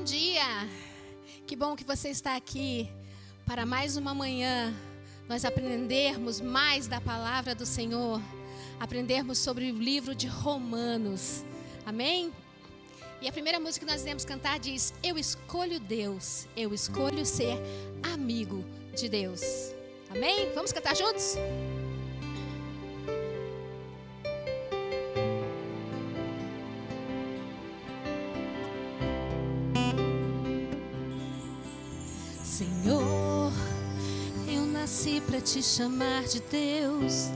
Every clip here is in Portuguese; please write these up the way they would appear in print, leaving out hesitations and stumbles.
dia! Que bom que você está aqui para mais uma manhã nós aprendermos mais da palavra do Senhor, aprendermos sobre o livro de Romanos, amém? E a primeira música que nós iremos cantar diz: eu escolho Deus, eu escolho ser amigo de Deus, amém? Vamos cantar juntos? Senhor, eu nasci para te chamar de Deus,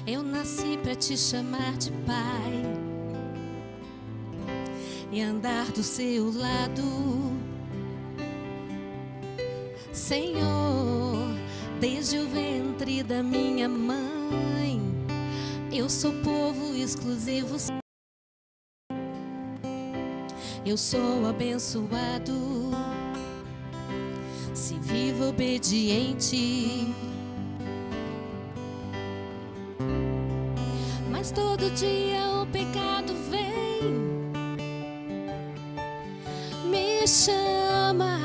eu nasci para te chamar de Pai e andar do seu lado. Senhor, desde o ventre da minha mãe, eu sou povo exclusivo, eu sou abençoado. Se vivo obediente, mas todo dia o pecado vem, me chama,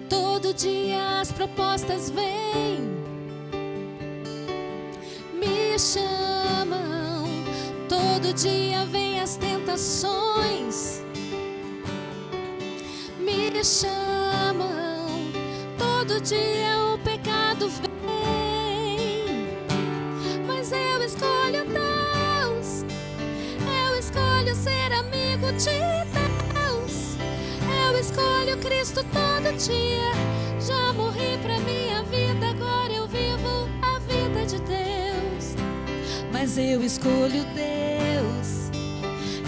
todo dia as propostas vêm, me chamam, todo dia vem as tentações, me chamam, todo dia o pecado vem, mas eu escolho Deus, eu escolho ser amigo de Deus, eu escolho Cristo todo dia. Já morri pra minha vida, agora eu vivo a vida de Deus, mas eu escolho Deus,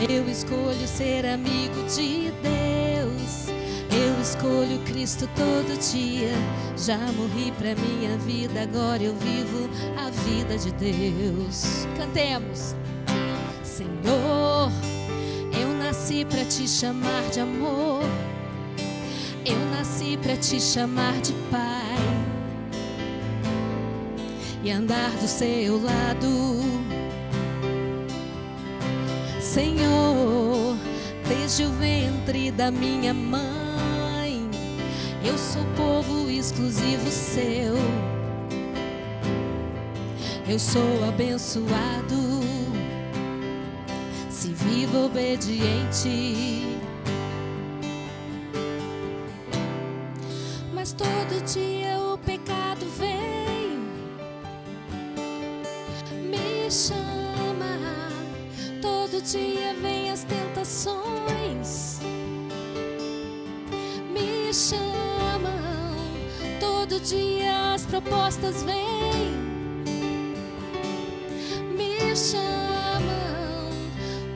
eu escolho ser amigo de Deus, eu escolho Cristo todo dia. Já morri pra minha vida, agora eu vivo a vida de Deus. Cantemos. Senhor, eu nasci pra te chamar de amor, eu nasci pra te chamar de Pai e andar do seu lado. Senhor, desde o ventre da minha mãe, eu sou povo exclusivo seu, eu sou abençoado. Se vivo obediente, mas todo dia o pecado vem, me chama, todo dia vem as tentações, me chamam, todo dia as propostas vêm, me chamam,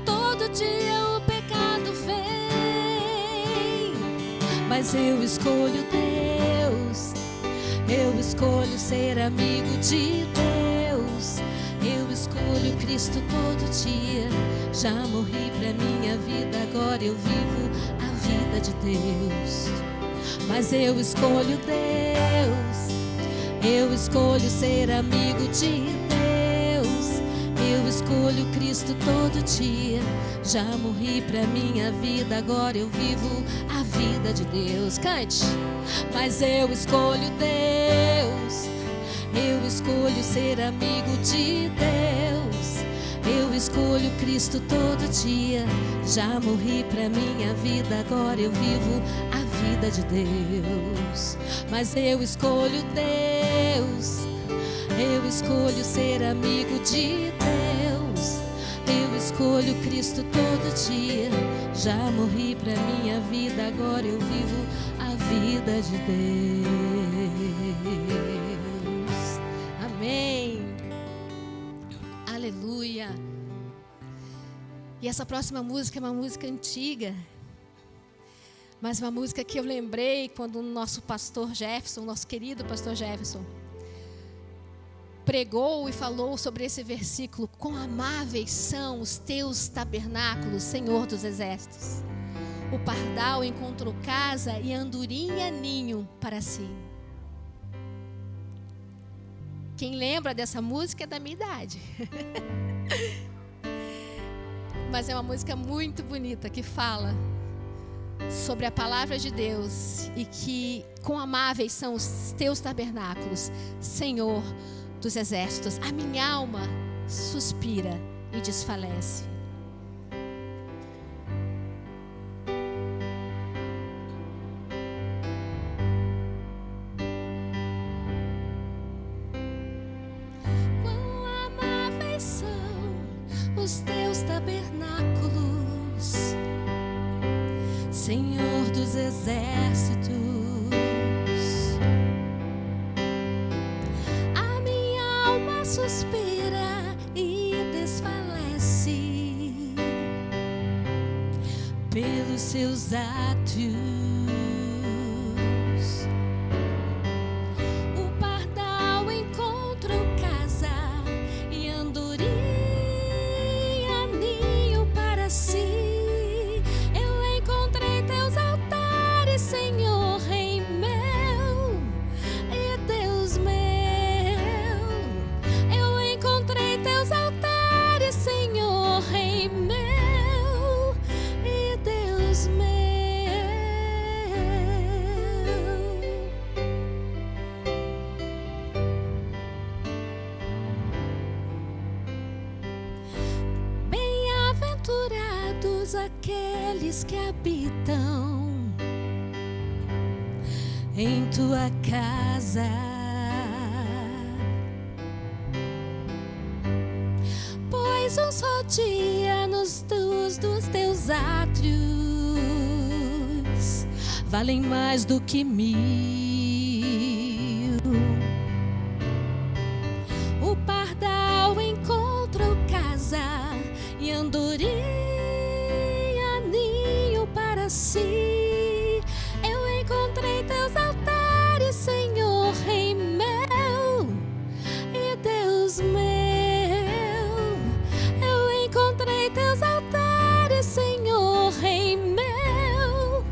todo dia o pecado vem, mas eu escolho Deus, eu escolho ser amigo de Deus, eu escolho Cristo todo dia. Já morri pra minha vida, agora eu vivo a vida de Deus, mas eu escolho Deus, eu escolho ser amigo de Deus, eu escolho Cristo todo dia. Já morri pra minha vida, agora eu vivo a vida de Deus. Cante. Mas eu escolho Deus, eu escolho ser amigo de Deus, eu escolho Cristo todo dia. Já morri pra minha vida, agora eu vivo a vida de Deus. Mas eu escolho Deus, eu escolho ser amigo de Deus, eu escolho Cristo todo dia. Já morri pra minha vida, agora eu vivo a vida de Deus. Amém. Aleluia. E essa próxima música é uma música antiga, mas uma música que eu lembrei quando o nosso pastor Jefferson, nosso querido pastor Jefferson, pregou e falou sobre esse versículo: quão amáveis são os teus tabernáculos, Senhor dos exércitos. O pardal encontrou casa e a andorinha ninho para si. Quem lembra dessa música é da minha idade. Mas é uma música muito bonita que fala sobre a palavra de Deus e que quão amáveis são os teus tabernáculos, Senhor dos exércitos. A minha alma suspira e desfalece. Quão amáveis são os teus tabernáculos, Senhor dos exércitos. A minha alma suspira e desfalece pelos seus átrios. O pardal encontrou casa e andorinha ninho para si. Senhor, Rei meu e Deus meu, eu encontrei teus altares, Senhor, Rei meu e Deus meu. Bem-aventurados aqueles que habitam em tua casa, pois um só dia nos dos teus átrios valem mais do que 1000. O pardal encontrou casa e andorinha ninho para si. Encontrei teus altares, Senhor, Rei meu e Deus meu. Eu encontrei teus altares, Senhor, Rei meu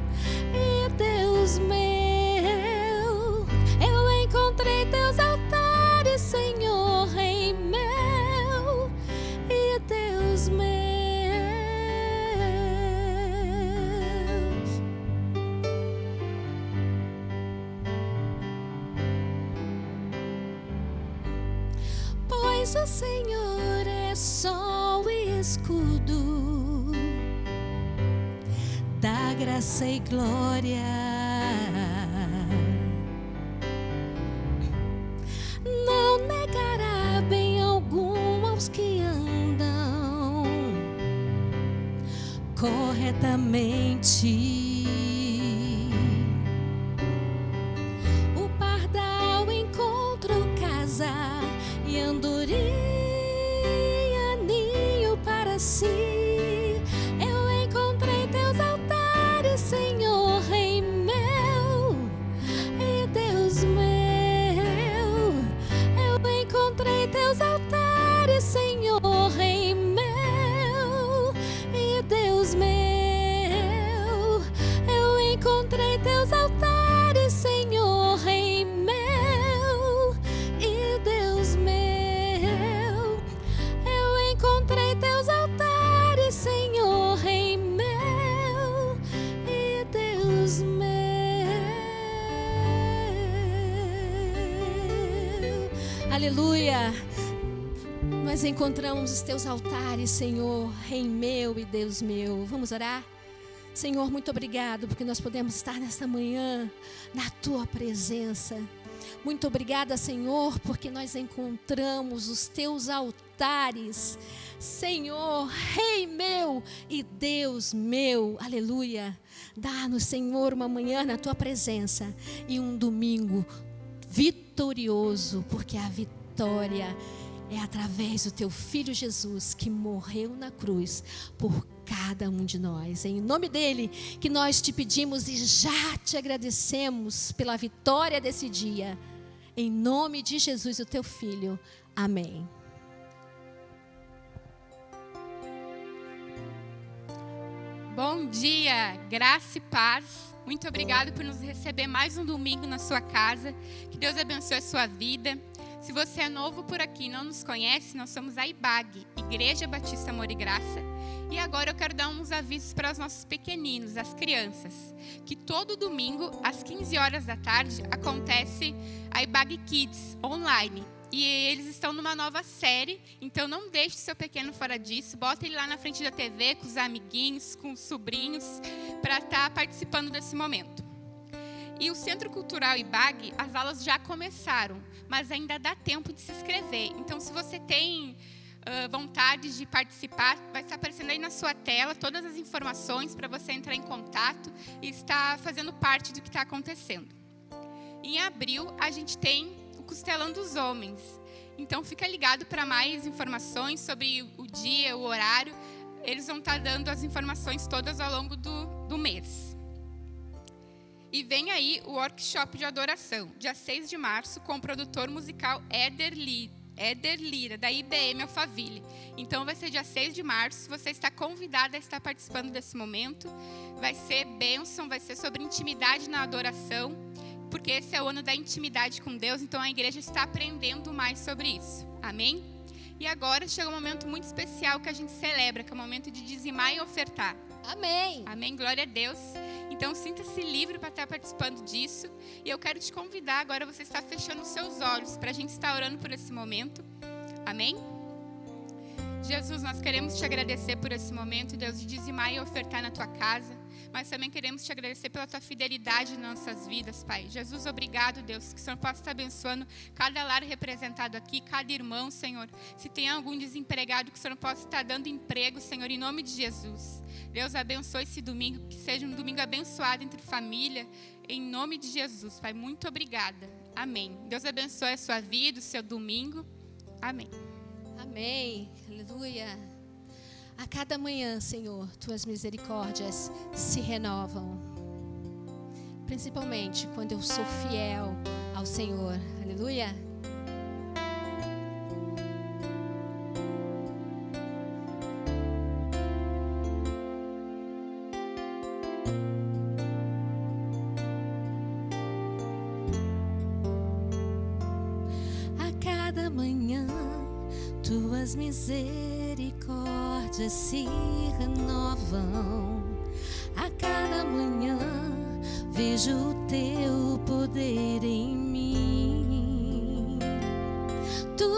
e Deus meu. Eu encontrei teus altares, Senhor, Rei meu e Deus meu. Pois o Senhor é sol e escudo, dá graça e glória. Não negará bem algum aos que andam corretamente. O pardal encontrou casa e andorinha ninho para si. Eu encontrei teus altares, Senhor, Rei meu e Deus meu. Eu encontrei teus altares, Senhor, Rei meu e Deus meu. Eu encontrei teus altares, Senhor, Rei meu e Deus meu. Encontrei teus altares, Senhor, Rei meu e Deus meu. Aleluia! Nós encontramos os teus altares, Senhor, Rei meu e Deus meu. Vamos orar? Senhor, muito obrigado porque nós podemos estar nesta manhã na tua presença. Muito obrigada, Senhor, porque nós encontramos os teus altares, Senhor, Rei meu e Deus meu. Aleluia. Dá-nos, Senhor, uma manhã na tua presença e um domingo vitorioso, porque a vitória é através do teu Filho Jesus, que morreu na cruz por cada um de nós. É em nome dele que nós te pedimos e já te agradecemos pela vitória desse dia. Em nome de Jesus, o teu Filho. Amém. Bom dia, graça e paz. Muito obrigado por nos receber mais um domingo na sua casa. Que Deus abençoe a sua vida. Se você é novo por aqui e não nos conhece, nós somos a IBAG, Igreja Batista Amor e Graça. E agora eu quero dar uns avisos para os nossos pequeninos, as crianças, que todo domingo, às 15 horas da tarde, acontece a IBAG Kids online. E eles estão numa nova série, então não deixe o seu pequeno fora disso. Bota ele lá na frente da TV, com os amiguinhos, com os sobrinhos, para estar participando desse momento. E o Centro Cultural IBAG, as aulas já começaram, mas ainda dá tempo de se inscrever. Então, se você tem vontade de participar, vai estar aparecendo aí na sua tela todas as informações para você entrar em contato e estar fazendo parte do que está acontecendo. Em abril, a gente tem o Costelão dos Homens. Então, fica ligado para mais informações sobre o dia, o horário. Eles vão estar dando as informações todas ao longo do mês. E vem aí o workshop de adoração, dia 6 de março, com o produtor musical Éder Lira, da IBM Alphaville. Então, vai ser dia 6 de março. Você está convidada a estar participando desse momento. Vai ser bênção, vai ser sobre intimidade na adoração, porque esse é o ano da intimidade com Deus, então a igreja está aprendendo mais sobre isso. Amém? E agora chega um momento muito especial que a gente celebra, que é o momento de dizimar e ofertar. Amém. Amém, glória a Deus. Então, sinta-se livre para estar participando disso. E eu quero te convidar agora, você está fechando os seus olhos, para a gente estar orando por esse momento. Amém? Jesus, nós queremos te agradecer por esse momento, Deus, de dizimar e ofertar na tua casa. Mas também queremos te agradecer pela tua fidelidade em nossas vidas, Pai. Jesus, obrigado, Deus, que o Senhor possa estar abençoando cada lar representado aqui, cada irmão, Senhor. Se tem algum desempregado, que o Senhor possa estar dando emprego, Senhor, em nome de Jesus. Deus, abençoe esse domingo, que seja um domingo abençoado entre família, em nome de Jesus, Pai. Muito obrigada. Amém. Deus abençoe a sua vida, o seu domingo. Amém. Amém. Aleluia. A cada manhã, Senhor, tuas misericórdias se renovam. Principalmente quando eu sou fiel ao Senhor. Aleluia. A cada manhã, tuas misericórdias se renovam. A cada manhã vejo o teu poder em mim. Tu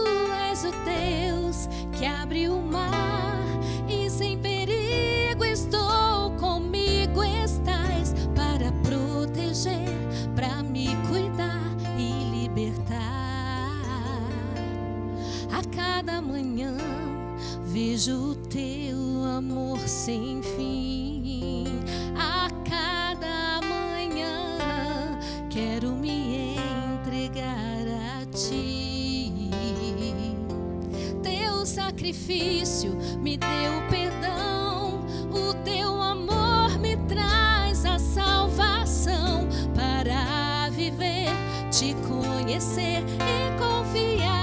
és o Deus que abre o mar e sem perigo estou comigo estás para proteger, para me cuidar e libertar. A cada manhã vejo o teu amor sem fim. A cada manhã quero me entregar a ti. Teu sacrifício me deu perdão. O teu amor me traz a salvação para viver, te conhecer e confiar.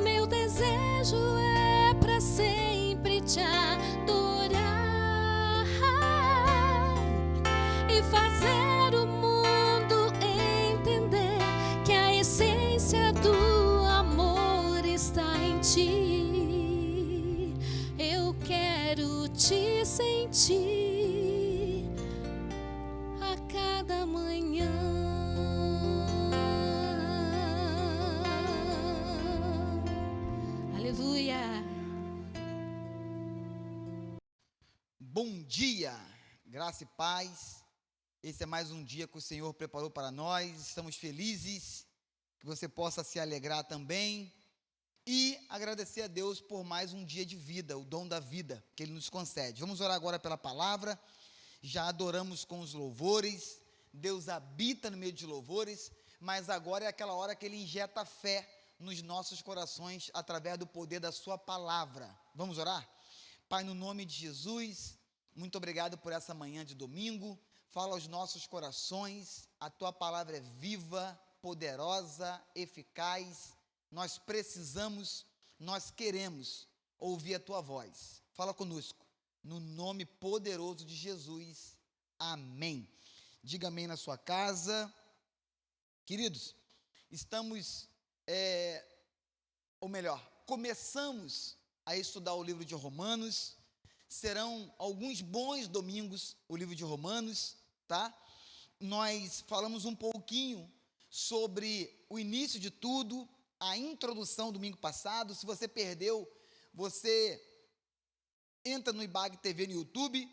Meu desejo é para sempre te adorar e fazer o mundo entender que a essência do amor está em ti. Eu quero te sentir a cada manhã. Aleluia. Bom dia, graça e paz. Esse é mais um dia que o Senhor preparou para nós. Estamos felizes que você possa se alegrar também e agradecer a Deus por mais um dia de vida, o dom da vida que Ele nos concede. Vamos orar agora pela palavra. Já adoramos com os louvores. Deus habita no meio de louvores, mas agora é aquela hora que Ele injeta fé nos nossos corações, através do poder da sua palavra. Vamos orar? Pai, no nome de Jesus, muito obrigado por essa manhã de domingo. Fala aos nossos corações, a tua palavra é viva, poderosa, eficaz. Nós precisamos, nós queremos ouvir a tua voz. Fala conosco. No nome poderoso de Jesus. Amém. Diga amém na sua casa. Queridos, estamos, ou melhor, começamos a estudar o livro de Romanos. Serão alguns bons domingos o livro de Romanos, tá? Nós falamos um pouquinho sobre o início de tudo, a introdução domingo passado. Se você perdeu, você entra no IBAG TV no YouTube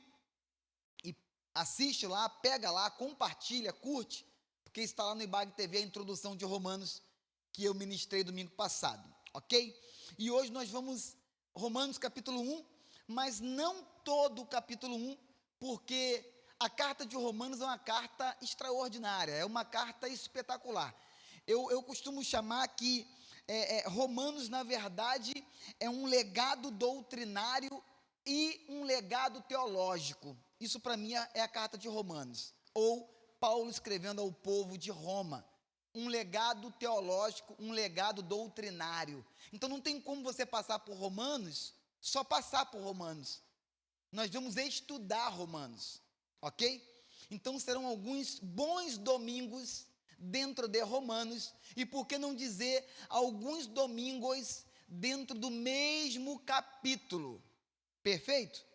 e assiste lá, pega lá, compartilha, curte, porque está lá no IBAG TV a introdução de Romanos que eu ministrei domingo passado, ok? E hoje nós vamos, Romanos capítulo 1, mas não todo o capítulo 1, porque a carta de Romanos é uma carta extraordinária, é uma carta espetacular. Eu costumo chamar que Romanos, na verdade, é um legado doutrinário e um legado teológico. Isso para mim é a carta de Romanos, ou Paulo escrevendo ao povo de Roma. Um legado teológico, um legado doutrinário. Então não tem como você passar por Romanos, só passar por Romanos. Nós vamos estudar Romanos, ok? Então serão alguns bons domingos dentro de Romanos, e por que não dizer alguns domingos dentro do mesmo capítulo. Perfeito?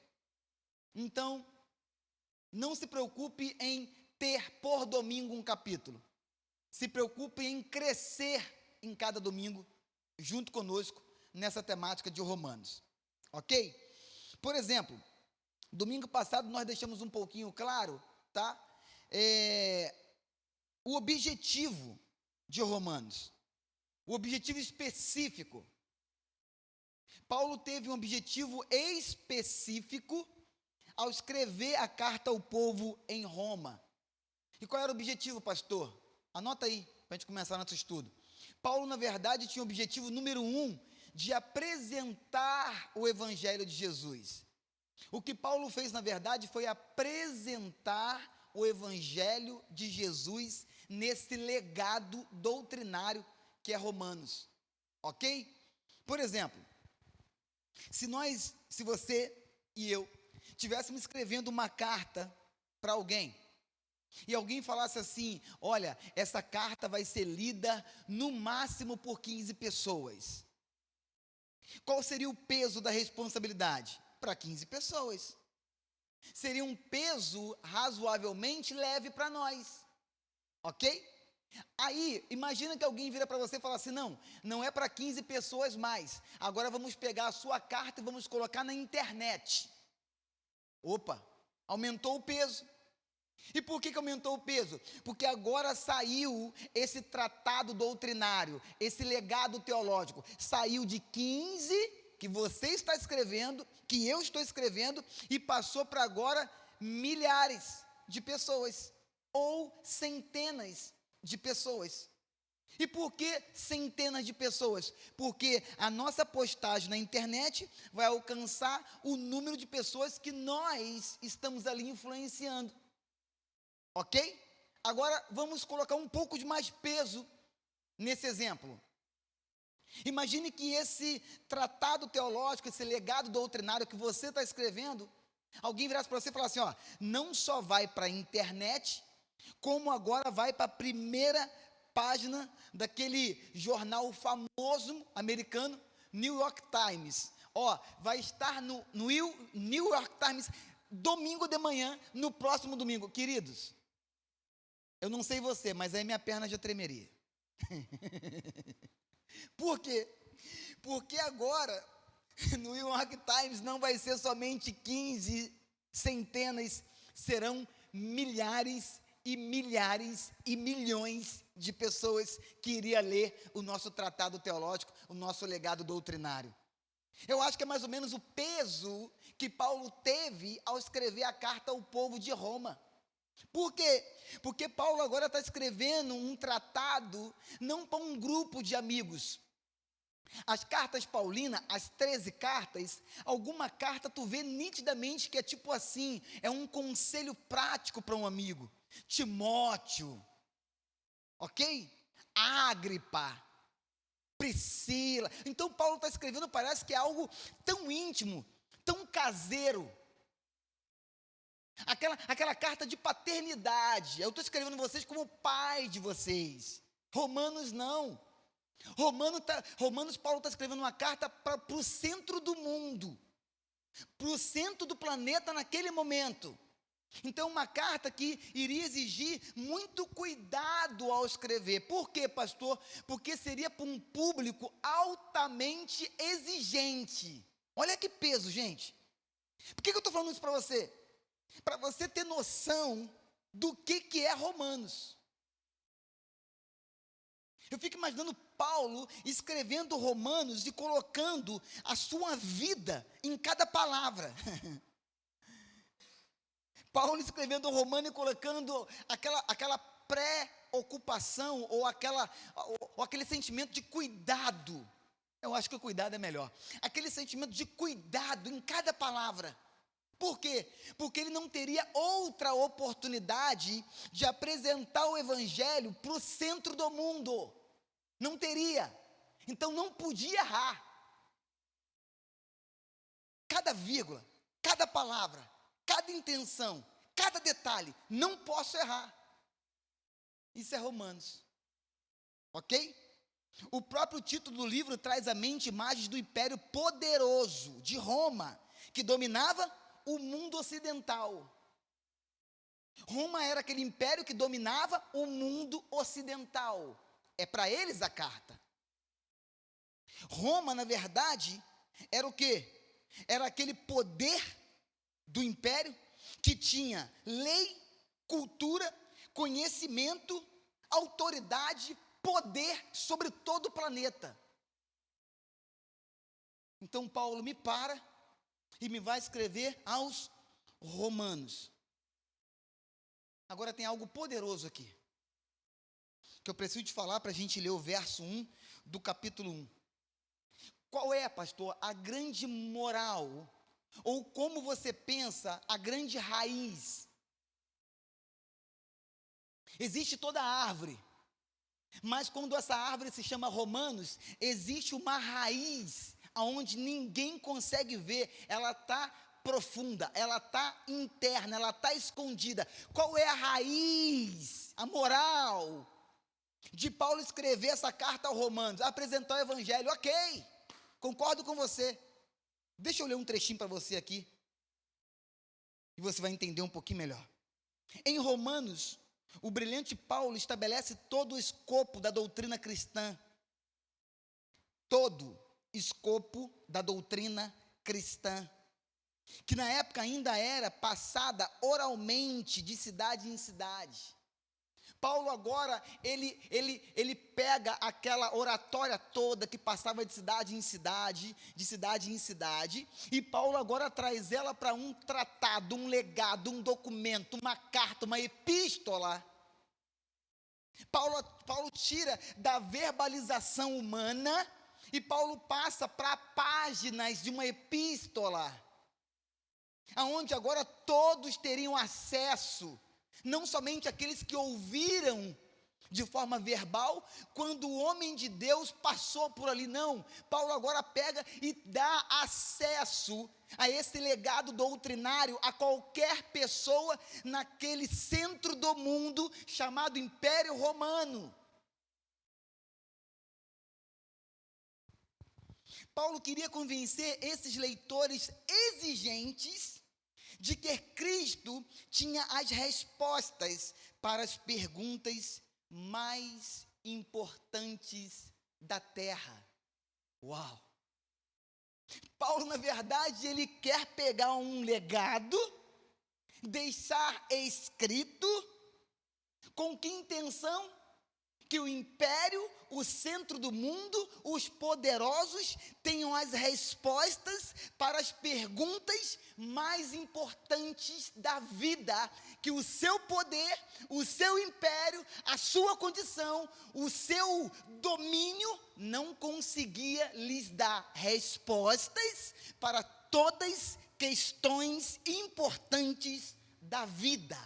Então, não se preocupe em ter por domingo um capítulo. Se preocupe em crescer em cada domingo, junto conosco, nessa temática de Romanos. Ok? Por exemplo, domingo passado nós deixamos um pouquinho claro, tá? O objetivo de Romanos. O objetivo específico. Paulo teve um objetivo específico ao escrever a carta ao povo em Roma. E qual era o objetivo, pastor? Anota aí, para a gente começar nosso estudo. Paulo, na verdade, tinha o objetivo número 1, de apresentar o Evangelho de Jesus. O que Paulo fez, na verdade, foi apresentar o Evangelho de Jesus nesse legado doutrinário que é Romanos. Ok? Por exemplo, se você e eu estivéssemos escrevendo uma carta para alguém, e alguém falasse assim, olha, essa carta vai ser lida no máximo por 15 pessoas. Qual seria o peso da responsabilidade? Para 15 pessoas. Seria um peso razoavelmente leve para nós. Ok? Aí, imagina que alguém vira para você e fala assim, não é para 15 pessoas mais. Agora vamos pegar a sua carta e vamos colocar na internet. Opa, aumentou o peso. E por que aumentou o peso? Porque agora saiu esse tratado doutrinário, esse legado teológico. Saiu de 15, que você está escrevendo, que eu estou escrevendo, e passou para agora milhares de pessoas, ou centenas de pessoas. E por que centenas de pessoas? Porque a nossa postagem na internet vai alcançar o número de pessoas que nós estamos ali influenciando. Ok? Agora vamos colocar um pouco de mais peso nesse exemplo. Imagine que esse tratado teológico, esse legado doutrinário que você está escrevendo, alguém virasse para você e falasse assim, não só vai para a internet, como agora vai para a primeira página daquele jornal famoso americano, New York Times. Vai estar no New York Times domingo de manhã, no próximo domingo. Queridos, eu não sei você, mas aí minha perna já tremeria. Por quê? Porque agora, no New York Times, não vai ser somente 15, centenas, serão milhares e milhares e milhões de pessoas que iriam ler o nosso tratado teológico, o nosso legado doutrinário. Eu acho que é mais ou menos o peso que Paulo teve ao escrever a carta ao povo de Roma. Por quê? Porque Paulo agora está escrevendo um tratado não para um grupo de amigos. As cartas paulinas, as 13 cartas, alguma carta tu vê nitidamente que é tipo assim, é um conselho prático para um amigo. Timóteo, ok? Agripa, Priscila. Então Paulo está escrevendo, parece que é algo tão íntimo, tão caseiro. Aquela carta de paternidade. Eu estou escrevendo vocês como pai de vocês. Romanos não. Romanos, Paulo está escrevendo uma carta para o centro do mundo, para o centro do planeta naquele momento. Então, uma carta que iria exigir muito cuidado ao escrever. Por quê, pastor? Porque seria para um público altamente exigente. Olha que peso, gente. Por que eu estou falando isso para você? Para você ter noção do que é Romanos. Eu fico imaginando Paulo escrevendo Romanos e colocando a sua vida em cada palavra. Paulo escrevendo Romanos e colocando aquela preocupação ou aquele sentimento de cuidado. Eu acho que o cuidado é melhor. Aquele sentimento de cuidado em cada palavra. Por quê? Porque ele não teria outra oportunidade de apresentar o evangelho para o centro do mundo. Não teria. Então não podia errar. Cada vírgula, cada palavra, cada intenção, cada detalhe, não posso errar. Isso é Romanos. Ok? O próprio título do livro traz à mente imagens do império poderoso de Roma, que dominava o mundo ocidental. Roma era aquele império que dominava o mundo ocidental. É para eles a carta. Roma, na verdade, era o quê? Era aquele poder do império que tinha lei, cultura, conhecimento, autoridade, poder sobre todo o planeta. Então Paulo me para e me vai escrever aos Romanos. Agora tem algo poderoso aqui, que eu preciso te falar para a gente ler o verso 1 do capítulo 1. Qual é, pastor, a grande moral, ou como você pensa, a grande raiz? Existe toda a árvore, mas quando essa árvore se chama Romanos, existe uma raiz aonde ninguém consegue ver, ela está profunda, ela está interna, ela está escondida. Qual é a raiz, a moral de Paulo escrever essa carta aos Romanos? Apresentar o evangelho, ok, concordo com você. Deixa eu ler um trechinho para você aqui, e você vai entender um pouquinho melhor. Em Romanos, o brilhante Paulo estabelece todo o escopo da doutrina cristã. Todo escopo da doutrina cristã, que na época ainda era passada oralmente de cidade em cidade. Paulo agora, ele pega aquela oratória toda que passava de cidade em cidade, e Paulo agora traz ela para um tratado, um legado, um documento, uma carta, uma epístola. Paulo tira da verbalização humana e Paulo passa para páginas de uma epístola, aonde agora todos teriam acesso, não somente aqueles que ouviram de forma verbal, quando o homem de Deus passou por ali, não. Paulo agora pega e dá acesso a esse legado doutrinário a qualquer pessoa naquele centro do mundo chamado Império Romano. Paulo queria convencer esses leitores exigentes de que Cristo tinha as respostas para as perguntas mais importantes da terra. Uau! Paulo, na verdade, ele quer pegar um legado, deixar escrito, com que intenção? Que o império, o centro do mundo, os poderosos tenham as respostas para as perguntas mais importantes da vida, que o seu poder, o seu império, a sua condição, o seu domínio não conseguia lhes dar respostas para todas questões importantes da vida.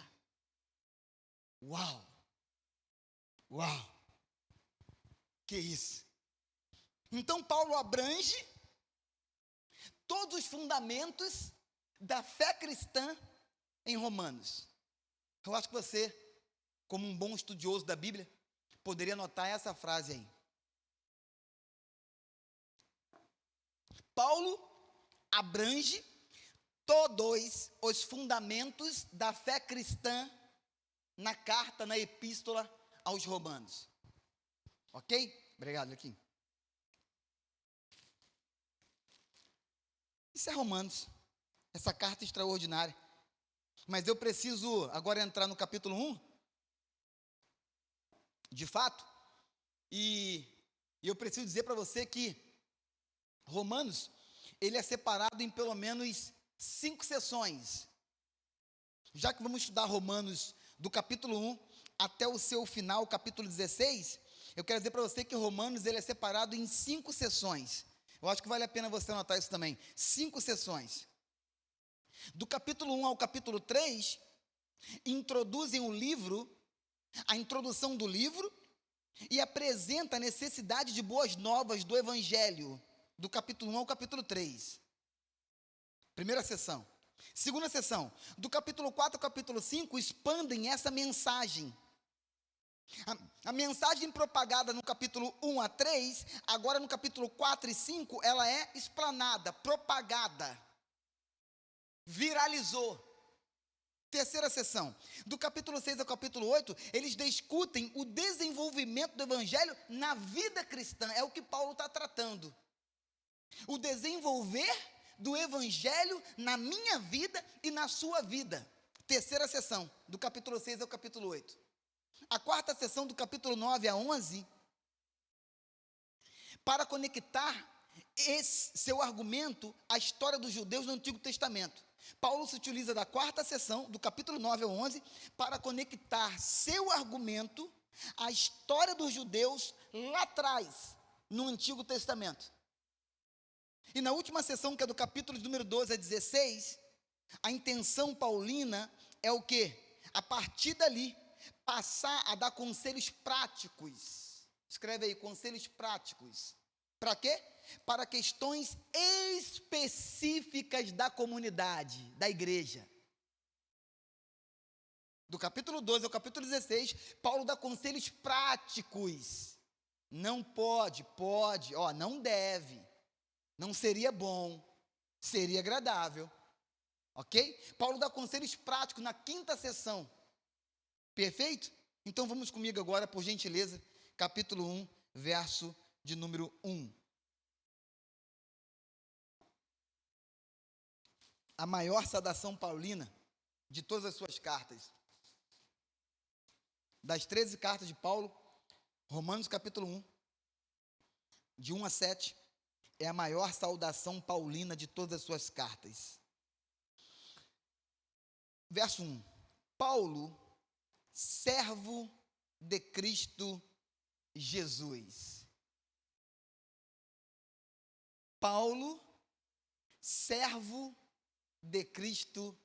Uau! Uau! Que isso? Então Paulo abrange todos os fundamentos da fé cristã em Romanos. Eu acho que você, como um bom estudioso da Bíblia, poderia anotar essa frase aí. Paulo abrange todos os fundamentos da fé cristã na carta, na epístola aos Romanos. Ok? Obrigado, Joaquim. Isso é Romanos, essa carta extraordinária. Mas eu preciso agora entrar no capítulo 1, de fato, e eu preciso dizer para você que Romanos, ele é separado em pelo menos 5 sessões. Já que vamos estudar Romanos do capítulo 1 até o seu final, capítulo 16, eu quero dizer para você que Romanos ele é separado em 5 sessões. Eu acho que vale a pena você anotar isso também. 5 sessões. Do capítulo 1 ao capítulo 3, introduzem o livro, a introdução do livro, e apresenta a necessidade de boas novas do Evangelho, do capítulo 1 ao capítulo 3. Primeira sessão. Segunda sessão, do capítulo 4 ao capítulo 5, expandem essa mensagem. A mensagem propagada no capítulo 1 a 3, agora no capítulo 4 e 5, ela é explanada, propagada, viralizou. Terceira sessão, do capítulo 6 ao capítulo 8, eles discutem o desenvolvimento do Evangelho na vida cristã, é o que Paulo está tratando. O desenvolver do Evangelho na minha vida e na sua vida. Terceira sessão, do capítulo 6 ao capítulo 8. A quarta sessão, do capítulo 9 a 11, para conectar seu argumento à história dos judeus no Antigo Testamento. Paulo se utiliza da quarta sessão, do capítulo 9 ao 11, para conectar seu argumento à história dos judeus lá atrás, no Antigo Testamento. E na última sessão, que é do capítulo número 12 a 16, a intenção paulina é o quê? A partir dali, passar a dar conselhos práticos. Escreve aí, conselhos práticos. Para quê? Para questões específicas da comunidade, da igreja. Do capítulo 12 ao capítulo 16, Paulo dá conselhos práticos. Não pode, não deve. Não seria bom, seria agradável, ok? Paulo dá conselhos práticos na quinta sessão, perfeito? Então vamos comigo agora, por gentileza, capítulo 1, verso de número 1. A maior saudação paulina de todas as suas cartas. Das 13 cartas de Paulo, Romanos capítulo 1, de 1 a 7, é a maior saudação paulina de todas as suas cartas. Verso 1. Paulo, servo de Cristo Jesus. Paulo, servo de Cristo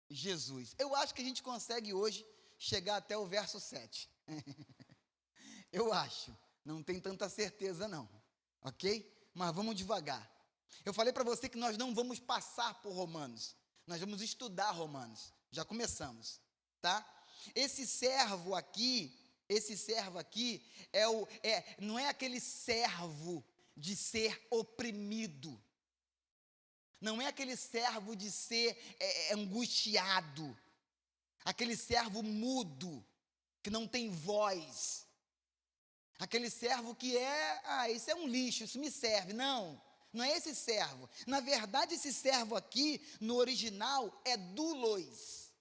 Jesus. Eu acho que a gente consegue hoje chegar até o verso 7. Eu acho. Não tenho tanta certeza não. Ok? Mas vamos devagar. Eu falei para você que nós não vamos passar por Romanos. Nós vamos estudar Romanos. Já começamos, tá? Esse servo aqui, não é aquele servo de ser oprimido. Não é aquele servo de ser angustiado. Aquele servo mudo, que não tem voz. Aquele servo que isso é um lixo, isso me serve. Não é esse servo. Na verdade, esse servo aqui, no original, é doulos.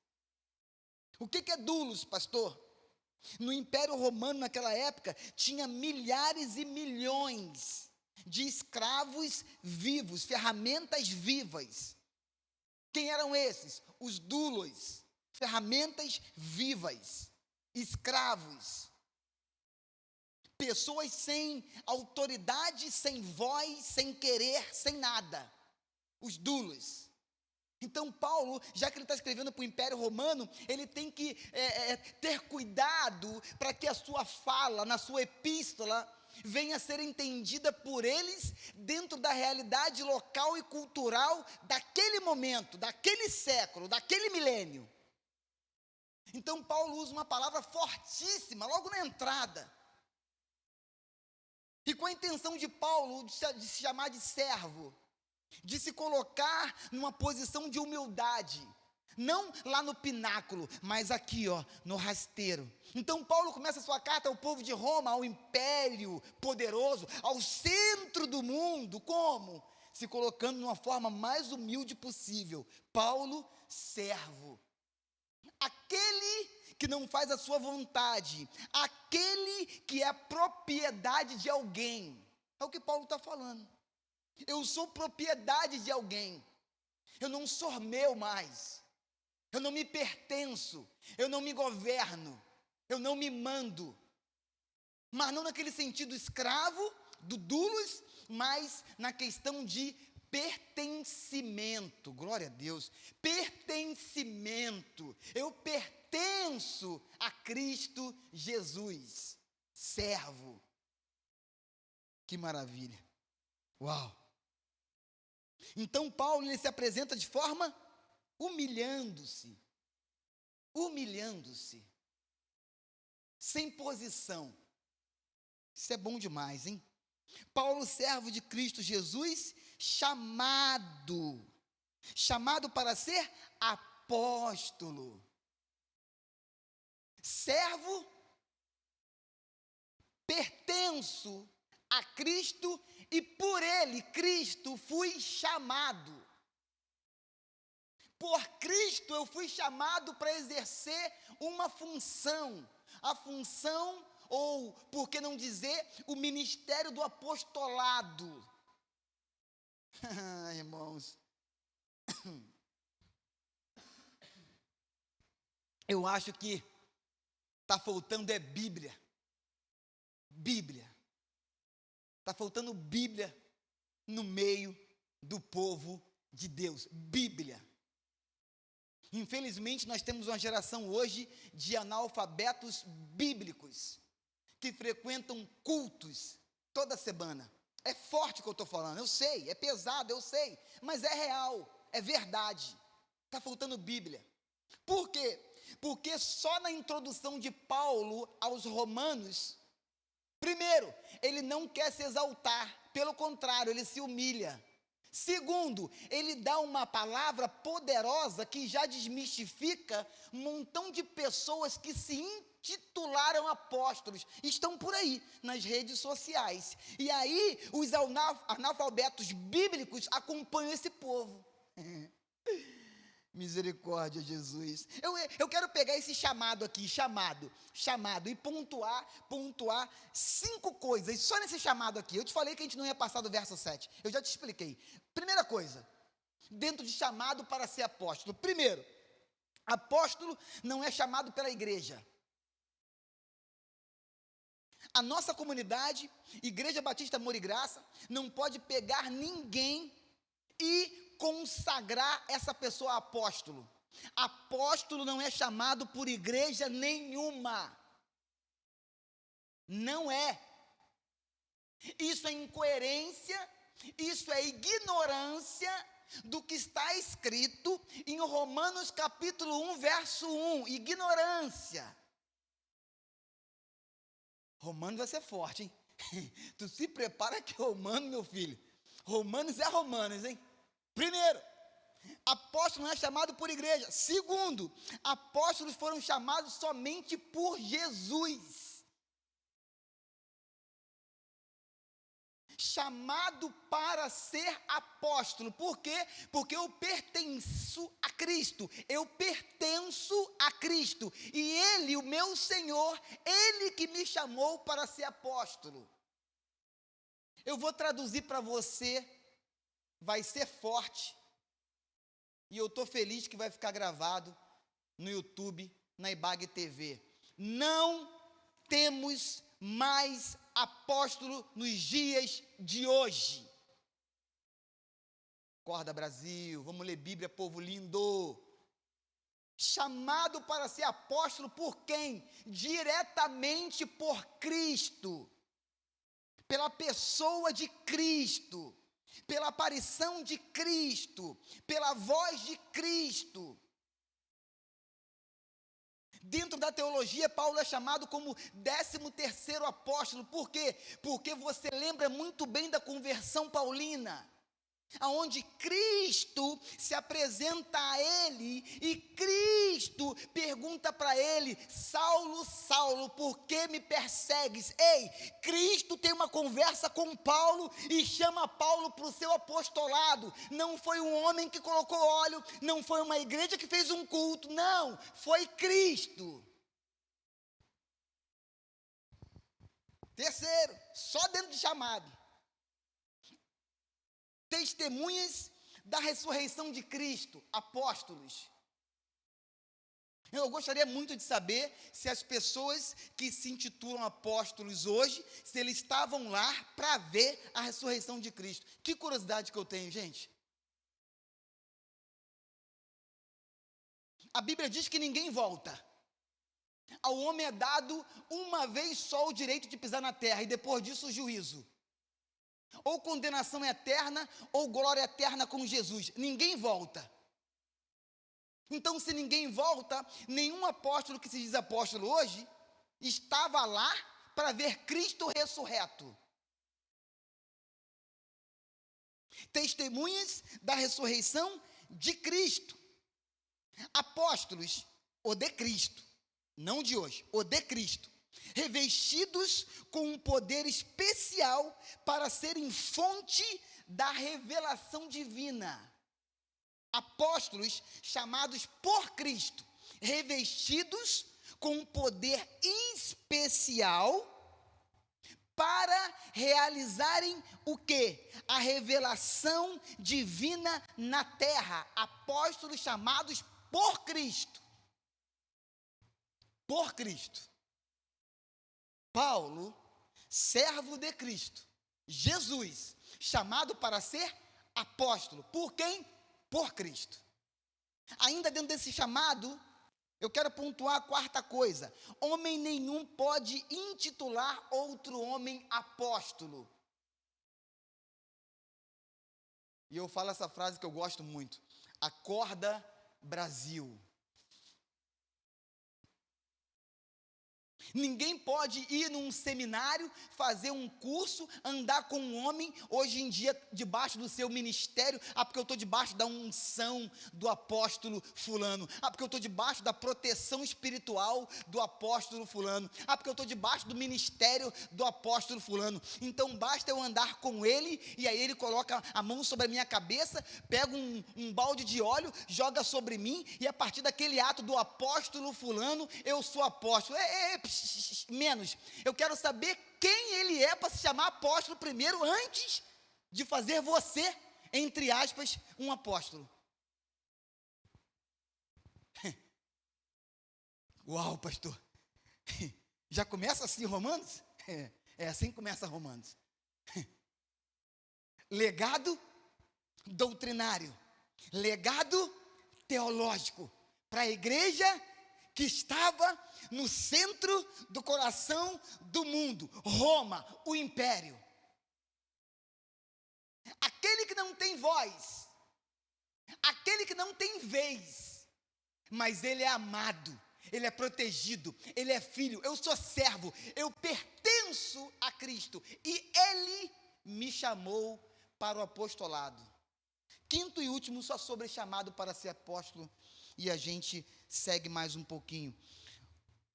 O que é doulos, pastor? No Império Romano, naquela época, tinha milhares e milhões de escravos vivos, ferramentas vivas. Quem eram esses? Os doulos, ferramentas vivas, escravos. Pessoas sem autoridade, sem voz, sem querer, sem nada. Os doulos. Então Paulo, já que ele está escrevendo para o Império Romano, ele tem que ter cuidado para que a sua fala, na sua epístola, venha a ser entendida por eles dentro da realidade local e cultural daquele momento, daquele século, daquele milênio. Então Paulo usa uma palavra fortíssima logo na entrada. E com a intenção de Paulo de se chamar de servo, de se colocar numa posição de humildade, não lá no pináculo, mas aqui, no rasteiro. Então Paulo começa a sua carta ao povo de Roma, ao império poderoso, ao centro do mundo. Como? Se colocando numa forma mais humilde possível. Paulo, servo. Aquele que não faz a sua vontade, aquele que é propriedade de alguém. É o que Paulo está falando. Eu sou propriedade de alguém. Eu não sou meu mais. Eu não me pertenço. Eu não me governo. Eu não me mando. Mas não naquele sentido escravo, do doulos, mas na questão de pertencimento. Glória a Deus. Pertencimento. Eu pertenço a Cristo Jesus. Servo. Que maravilha. Uau. Então Paulo, ele se apresenta de forma humilhando-se, sem posição. Isso é bom demais, hein? Paulo, servo de Cristo Jesus, chamado para ser apóstolo. Servo, pertenço a Cristo e por ele, Cristo, fui chamado. Por Cristo eu fui chamado para exercer uma função, a função, ou por que não dizer, o ministério do apostolado. Irmãos, eu acho que está faltando Bíblia. Está faltando Bíblia no meio do povo de Deus. Bíblia. Infelizmente, nós temos uma geração hoje de analfabetos bíblicos, que frequentam cultos toda semana. É forte o que eu estou falando, eu sei, é pesado, eu sei, mas é real, é verdade. Está faltando Bíblia. Por quê? Porque só na introdução de Paulo aos Romanos, primeiro, ele não quer se exaltar, pelo contrário, ele se humilha. Segundo, ele dá uma palavra poderosa que já desmistifica um montão de pessoas que se intitularam apóstolos, estão por aí, nas redes sociais. E aí, os analfabetos bíblicos acompanham esse povo. Misericórdia, Jesus. Eu quero pegar esse chamado aqui, chamado, e pontuar 5 coisas, só nesse chamado aqui. Eu te falei que a gente não ia passar do verso 7, eu já te expliquei. Primeira coisa, dentro de chamado para ser apóstolo. Primeiro, apóstolo não é chamado pela igreja. A nossa comunidade, Igreja Batista Amor e Graça, não pode pegar ninguém e consagrar essa pessoa a apóstolo. Apóstolo não é chamado por igreja nenhuma. Não é. Isso é incoerência, isso é ignorância do que está escrito em Romanos capítulo 1, verso 1. Ignorância. Romanos vai ser forte, hein? Tu se prepara que Romanos, meu filho. Romanos é Romanos, hein? Primeiro, apóstolo não é chamado por igreja. Segundo, apóstolos foram chamados somente por Jesus. Chamado para ser apóstolo. Por quê? Porque eu pertenço a Cristo. Eu pertenço a Cristo. E Ele, o meu Senhor, Ele que me chamou para ser apóstolo. Eu vou traduzir para você. Vai ser forte, e eu estou feliz que vai ficar gravado no YouTube, na IBAG TV. Não temos mais apóstolo nos dias de hoje. Acorda, Brasil, vamos ler Bíblia, povo lindo. Chamado para ser apóstolo por quem? Diretamente por Cristo. pela pessoa de Cristo, pela aparição de Cristo, pela voz de Cristo. Dentro da teologia, Paulo é chamado como 13º apóstolo. Por quê? Porque você lembra muito bem da conversão paulina, aonde Cristo se apresenta a ele e Cristo pergunta para ele: Saulo, Saulo, por que me persegues? Ei, Cristo tem uma conversa com Paulo e chama Paulo para o seu apostolado. Não foi um homem que colocou óleo, não foi uma igreja que fez um culto, não, foi Cristo. Terceiro, só dentro de chamado, testemunhas da ressurreição de Cristo, apóstolos. Eu gostaria muito de saber se as pessoas que se intitulam apóstolos hoje, se eles estavam lá para ver a ressurreição de Cristo. Que curiosidade que eu tenho, gente. A Bíblia diz que ninguém volta. Ao homem é dado uma vez só o direito de pisar na terra e depois disso o juízo. Ou condenação eterna, ou glória eterna com Jesus. Ninguém volta. Então, se ninguém volta, nenhum apóstolo que se diz apóstolo hoje estava lá para ver Cristo ressurreto. Testemunhas da ressurreição de Cristo. Apóstolos, o de Cristo, não de hoje, o de Cristo. Revestidos com um poder especial para serem fonte da revelação divina. Apóstolos chamados por Cristo, revestidos com um poder especial para realizarem o quê? A revelação divina na terra. Apóstolos chamados por Cristo. Por Cristo. Paulo, servo de Cristo, Jesus, chamado para ser apóstolo. Por quem? Por Cristo. Ainda dentro desse chamado, eu quero pontuar a quarta coisa: homem nenhum pode intitular outro homem apóstolo. E eu falo essa frase que eu gosto muito: acorda, Brasil. Ninguém pode ir num seminário, fazer um curso, andar com um homem, hoje em dia, debaixo do seu ministério. Ah, porque eu estou debaixo da unção do apóstolo fulano. Ah, porque eu estou debaixo da proteção espiritual do apóstolo fulano. Ah, porque eu estou debaixo do ministério do apóstolo fulano. Então, basta eu andar com ele, e aí ele coloca a mão sobre a minha cabeça, pega um balde de óleo, joga sobre mim, e a partir daquele ato do apóstolo fulano, eu sou apóstolo. Menos, eu quero saber quem ele é para se chamar apóstolo primeiro, antes de fazer você, entre aspas, um apóstolo. Uau, pastor, já começa assim Romanos? É assim que começa Romanos. Legado doutrinário, legado teológico para a igreja que estava no centro do coração do mundo, Roma, o império. Aquele que não tem voz, aquele que não tem vez, mas ele é amado, ele é protegido, ele é filho. Eu sou servo, eu pertenço a Cristo e ele me chamou para o apostolado. Quinto e último, só sobre chamado para ser apóstolo, e a gente segue mais um pouquinho.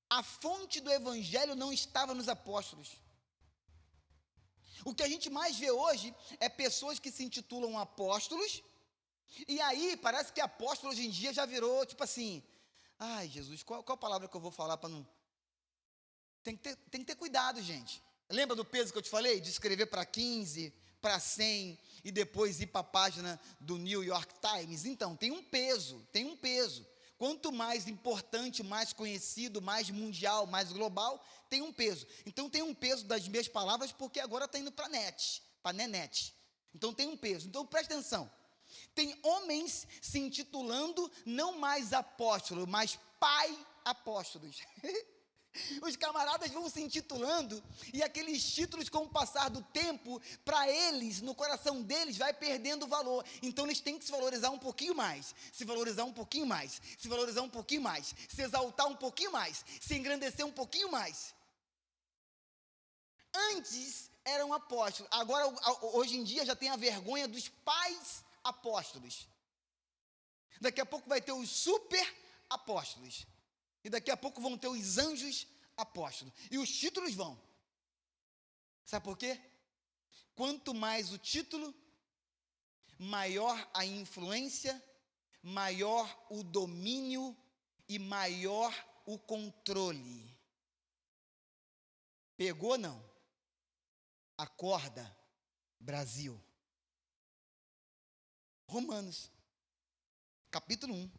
A fonte do evangelho não estava nos apóstolos. O que a gente mais vê hoje é pessoas que se intitulam apóstolos, e aí parece que apóstolo hoje em dia já virou tipo assim: ai Jesus, qual a palavra que eu vou falar para não... Tem que ter cuidado, gente. Lembra do peso que eu te falei? De escrever para 15, para 100 e depois ir para a página do New York Times? Então, tem um peso. Quanto mais importante, mais conhecido, mais mundial, mais global, tem um peso. Então, tem um peso das minhas palavras, porque agora está indo para a net, para a nenet. Então, tem um peso. Então, presta atenção. Tem homens se intitulando não mais apóstolos, mas pai apóstolos. Os camaradas vão se intitulando, e aqueles títulos, com o passar do tempo, para eles, no coração deles, vai perdendo valor. Então eles têm que se valorizar um pouquinho mais, se valorizar um pouquinho mais, se valorizar um pouquinho mais, se exaltar um pouquinho mais, se engrandecer um pouquinho mais. Antes eram apóstolos, agora, hoje em dia, já tem a vergonha dos pais apóstolos. Daqui a pouco vai ter os super apóstolos. E daqui a pouco vão ter os anjos apóstolos. E os títulos vão. Sabe por quê? Quanto mais o título, maior a influência, maior o domínio e maior o controle. Pegou, não? Acorda, Brasil. Romanos, capítulo 1,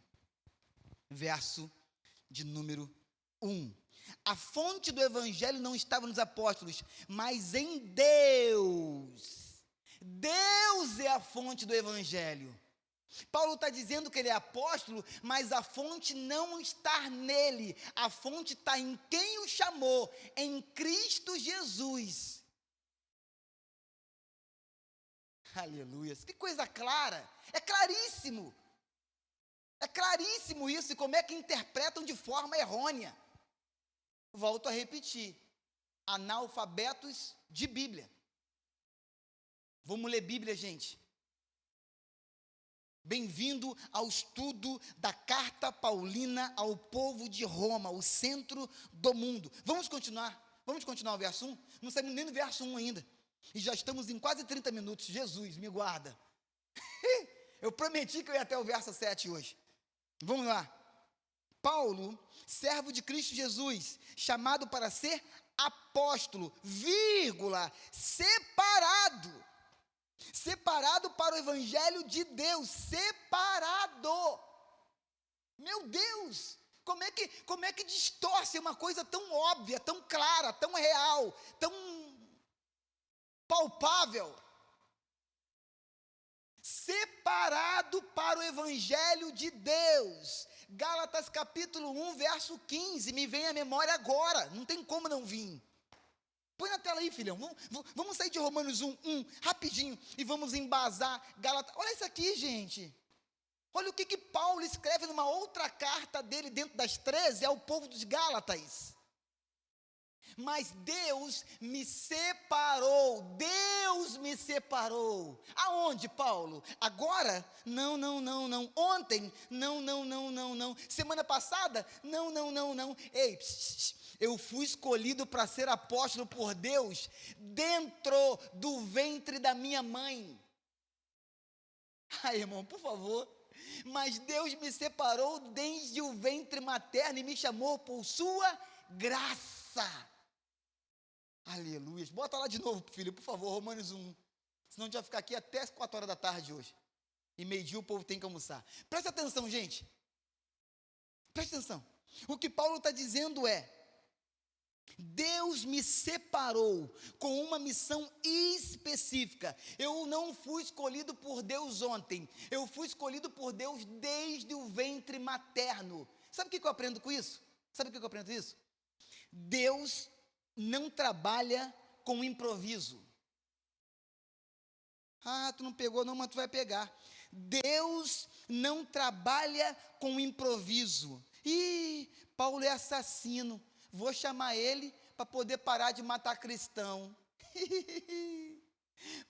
verso de número 1. A fonte do evangelho não estava nos apóstolos, mas em Deus. Deus é a fonte do evangelho. Paulo está dizendo que ele é apóstolo, mas a fonte não está nele. A fonte está em quem o chamou, em Cristo Jesus. Aleluia. Que coisa clara. É claríssimo. É claríssimo isso, e como é que interpretam de forma errônea. Volto a repetir, analfabetos de Bíblia. Vamos ler Bíblia, gente. Bem-vindo ao estudo da Carta Paulina ao povo de Roma, o centro do mundo. Vamos continuar o verso 1? Não saímos nem no verso 1 ainda, e já estamos em quase 30 minutos, Jesus, me guarda. Eu prometi que eu ia até o verso 7 hoje. Vamos lá. Paulo, servo de Cristo Jesus, chamado para ser apóstolo, vírgula, separado para o evangelho de Deus, separado. Meu Deus, como é que distorce uma coisa tão óbvia, tão clara, tão real, tão palpável? Separado para o evangelho de Deus. Gálatas capítulo 1, verso 15, me vem à memória agora, não tem como não vir. Põe na tela aí, filhão, vamos sair de Romanos 1, rapidinho, e vamos embasar Gálatas. Olha isso aqui, gente. Olha o que Paulo escreve numa outra carta dele, dentro das 13, ao povo dos Gálatas. Mas Deus me separou. Aonde, Paulo? Agora? Não. Ontem? Não. Semana passada? Não. Ei, eu fui escolhido para ser apóstolo por Deus dentro do ventre da minha mãe. Ai, irmão, por favor. Mas Deus me separou desde o ventre materno e me chamou por sua graça. Aleluia. Bota lá de novo, filho, por favor, Romanos 1. Senão a gente vai ficar aqui até as 4 horas da tarde hoje. E meio-dia o povo tem que almoçar. Presta atenção, gente. Presta atenção. O que Paulo está dizendo é: Deus me separou com uma missão específica. Eu não fui escolhido por Deus ontem. Eu fui escolhido por Deus desde o ventre materno. Sabe o que eu aprendo com isso? Deus não trabalha com improviso. Ah, tu não pegou não, mas tu vai pegar. Deus não trabalha com improviso. Ih, Paulo é assassino, vou chamar ele para poder parar de matar cristão.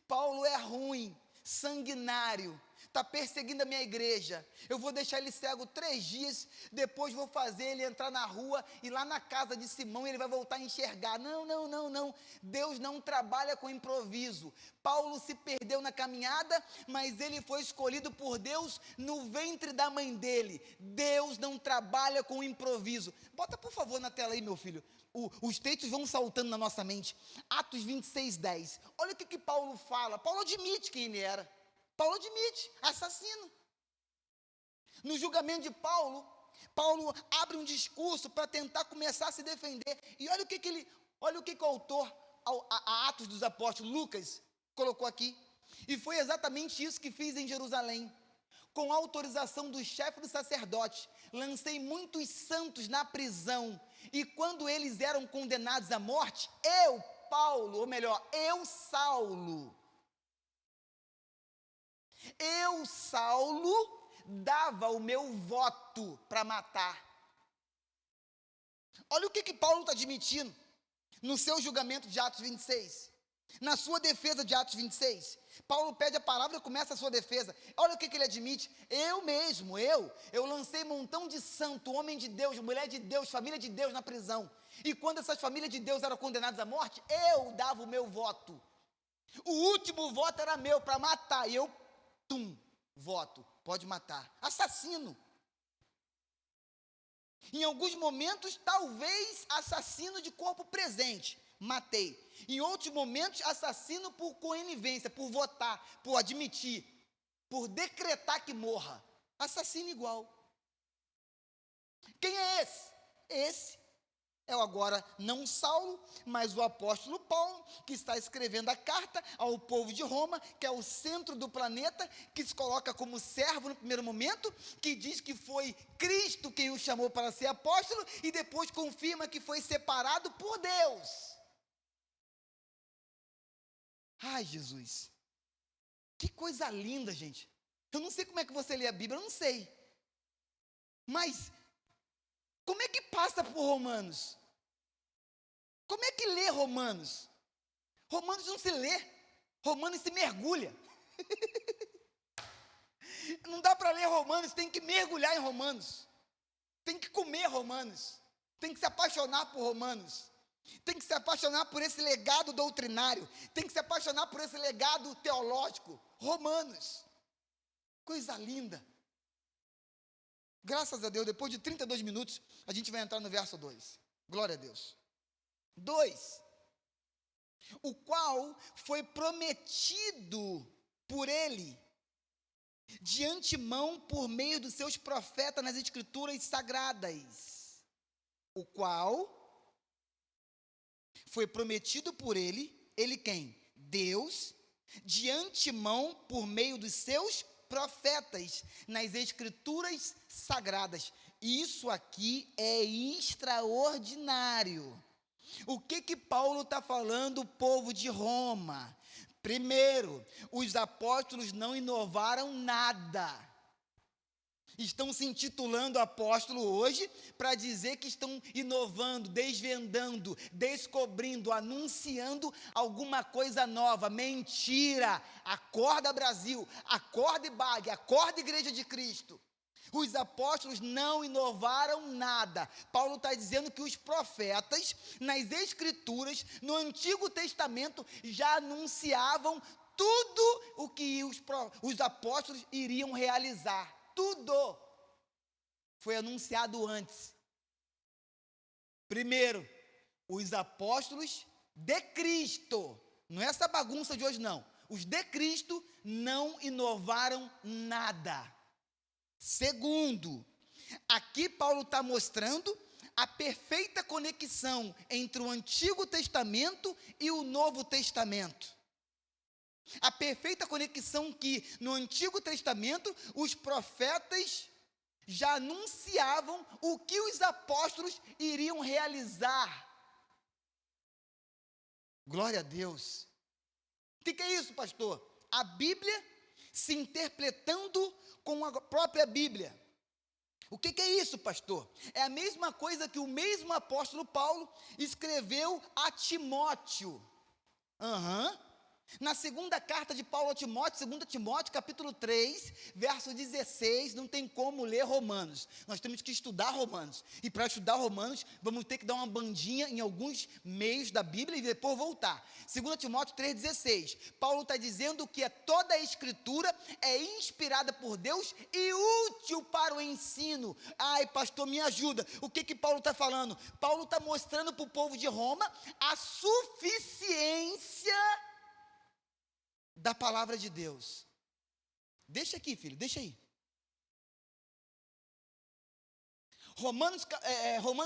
Paulo é ruim, sanguinário, está perseguindo a minha igreja. Eu vou deixar ele cego 3 dias, depois vou fazer ele entrar na rua e lá na casa de Simão ele vai voltar a enxergar. Não. Deus não trabalha com improviso. Paulo se perdeu na caminhada, mas ele foi escolhido por Deus no ventre da mãe dele. Deus não trabalha com improviso. Bota por favor na tela aí, meu filho. Os textos vão saltando na nossa mente. Atos 26:10. Olha o que Paulo fala. Paulo admite quem ele era. Paulo admite, assassino. No julgamento de Paulo abre um discurso para tentar começar a se defender. E olha o que o autor a Atos dos Apóstolos, Lucas, colocou aqui. E foi exatamente isso que fiz em Jerusalém. Com autorização do chefe do sacerdote, lancei muitos santos na prisão, E quando eles eram condenados à morte, eu, Paulo, ou melhor, eu, Saulo, dava o meu voto para matar. Olha o que Paulo está admitindo no seu julgamento de Atos 26. Na sua defesa de Atos 26. Paulo pede a palavra e começa a sua defesa. Olha o que ele admite. Eu mesmo, eu lancei um montão de santo, homem de Deus, mulher de Deus, família de Deus na prisão. E quando essas famílias de Deus eram condenadas à morte, eu dava o meu voto. O último voto era meu para matar. E eu, voto, pode matar. Assassino. Em alguns momentos, talvez assassino de corpo presente. Matei. Em outros momentos, assassino por conivência, por votar, por admitir, por decretar que morra. Assassino igual. Quem é esse? Esse é o agora não Saulo, mas o apóstolo Paulo, que está escrevendo a carta ao povo de Roma, que é o centro do planeta, que se coloca como servo no primeiro momento, que diz que foi Cristo quem o chamou para ser apóstolo, e depois confirma que foi separado por Deus. Ai, Jesus, que coisa linda, gente. Eu não sei como é que você lê a Bíblia, eu não sei. Mas, como é que passa por Romanos? Como é que lê Romanos? Romanos não se lê, Romanos se mergulha. Não dá para ler Romanos, tem que mergulhar em Romanos. Tem que comer Romanos. Tem que se apaixonar por Romanos. Tem que se apaixonar por esse legado doutrinário. Tem que se apaixonar por esse legado teológico. Romanos. Coisa linda. Graças a Deus, depois de 32 minutos, a gente vai entrar no verso 2. Glória a Deus. 2. O qual foi prometido por ele, de antemão, por meio dos seus profetas nas Escrituras sagradas. O qual foi prometido por ele quem? Deus, de antemão, por meio dos seus profetas, nas Escrituras sagradas. Isso aqui é extraordinário. O que Paulo está falando, povo de Roma? Primeiro, os apóstolos não inovaram nada. Estão se intitulando apóstolo hoje para dizer que estão inovando, desvendando, descobrindo, anunciando alguma coisa nova. Mentira! Acorda, Brasil, acorda, IBAG, acorda, Igreja de Cristo. Os apóstolos não inovaram nada. Paulo está dizendo que os profetas, nas Escrituras, no Antigo Testamento, já anunciavam tudo o que os apóstolos iriam realizar. Tudo foi anunciado antes. Primeiro, os apóstolos de Cristo, não é essa bagunça de hoje não, os de Cristo não inovaram nada. Segundo, aqui Paulo está mostrando a perfeita conexão entre o Antigo Testamento e o Novo Testamento. A perfeita conexão que no Antigo Testamento os profetas já anunciavam o que os apóstolos iriam realizar. Glória a Deus. O que é isso, pastor? A Bíblia se interpretando com a própria Bíblia. O que é isso, pastor? É a mesma coisa que o mesmo apóstolo Paulo escreveu a Timóteo. Na segunda carta de Paulo a Timóteo, 2 Timóteo, capítulo 3, verso 16, não tem como ler Romanos. Nós temos que estudar Romanos. E para estudar Romanos, vamos ter que dar uma bandinha em alguns meios da Bíblia e depois voltar. 2 Timóteo 3,16. Paulo está dizendo que toda a Escritura é inspirada por Deus e útil para o ensino. Ai, pastor, me ajuda. O que Paulo está falando? Paulo está mostrando para o povo de Roma a suficiência da palavra de Deus. Deixa aqui, filho, deixa aí. Romanos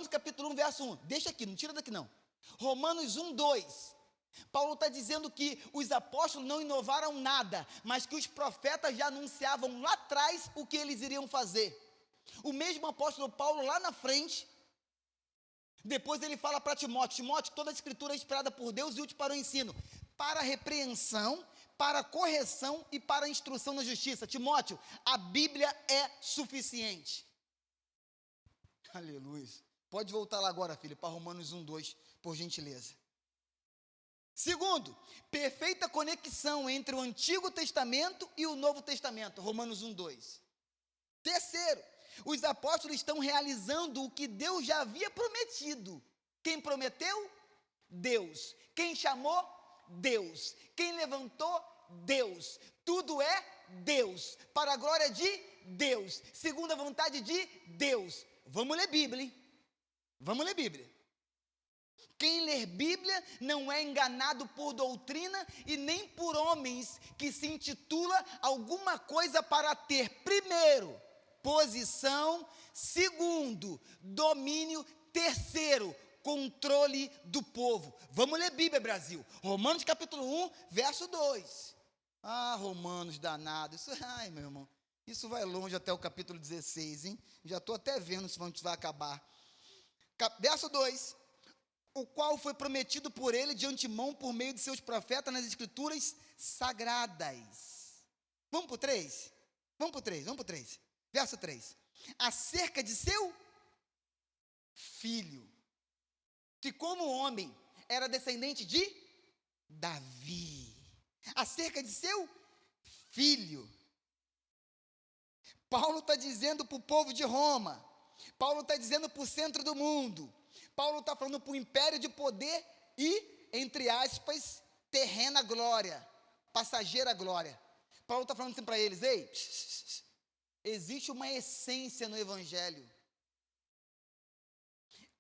capítulo 1, verso 1. Deixa aqui, não tira daqui não. Romanos 1, 2. Paulo está dizendo que os apóstolos não inovaram nada, mas que os profetas já anunciavam lá atrás o que eles iriam fazer. O mesmo apóstolo Paulo lá na frente Depois ele fala para Timóteo: Timóteo, toda a escritura é inspirada por Deus e útil para o ensino, para a repreensão, para a correção e para a instrução na justiça. Timóteo, a Bíblia é suficiente. Aleluia. Pode voltar lá agora, filho, para Romanos 1:2, por gentileza. Segundo, perfeita conexão entre o Antigo Testamento e o Novo Testamento, Romanos 1:2. Terceiro, os apóstolos estão realizando o que Deus já havia prometido. Quem prometeu? Deus. Quem chamou? Deus. Quem levantou? Deus. Tudo é Deus, para a glória de Deus, segundo a vontade de Deus. Vamos ler Bíblia, hein? Vamos ler Bíblia. Quem ler Bíblia não é enganado por doutrina e nem por homens que se intitula alguma coisa para ter, primeiro, posição, segundo, domínio, terceiro, controle do povo. Vamos ler Bíblia, Brasil. Romanos capítulo 1, verso 2. Ah, Romanos danado. Isso, ai, meu irmão, isso vai longe até o capítulo 16, hein? Já estou até vendo se vai acabar. Verso 2. O qual foi prometido por ele de antemão por meio de seus profetas nas escrituras sagradas. Vamos para o 3? Vamos para o 3. Verso 3. Acerca de seu filho, que como homem era descendente de Davi. Acerca de seu filho. Paulo está dizendo para o povo de Roma. Paulo está dizendo para o centro do mundo. Paulo está falando para o império de poder e, entre aspas, terrena glória, passageira glória. Paulo está falando assim para eles: ei, existe uma essência no evangelho.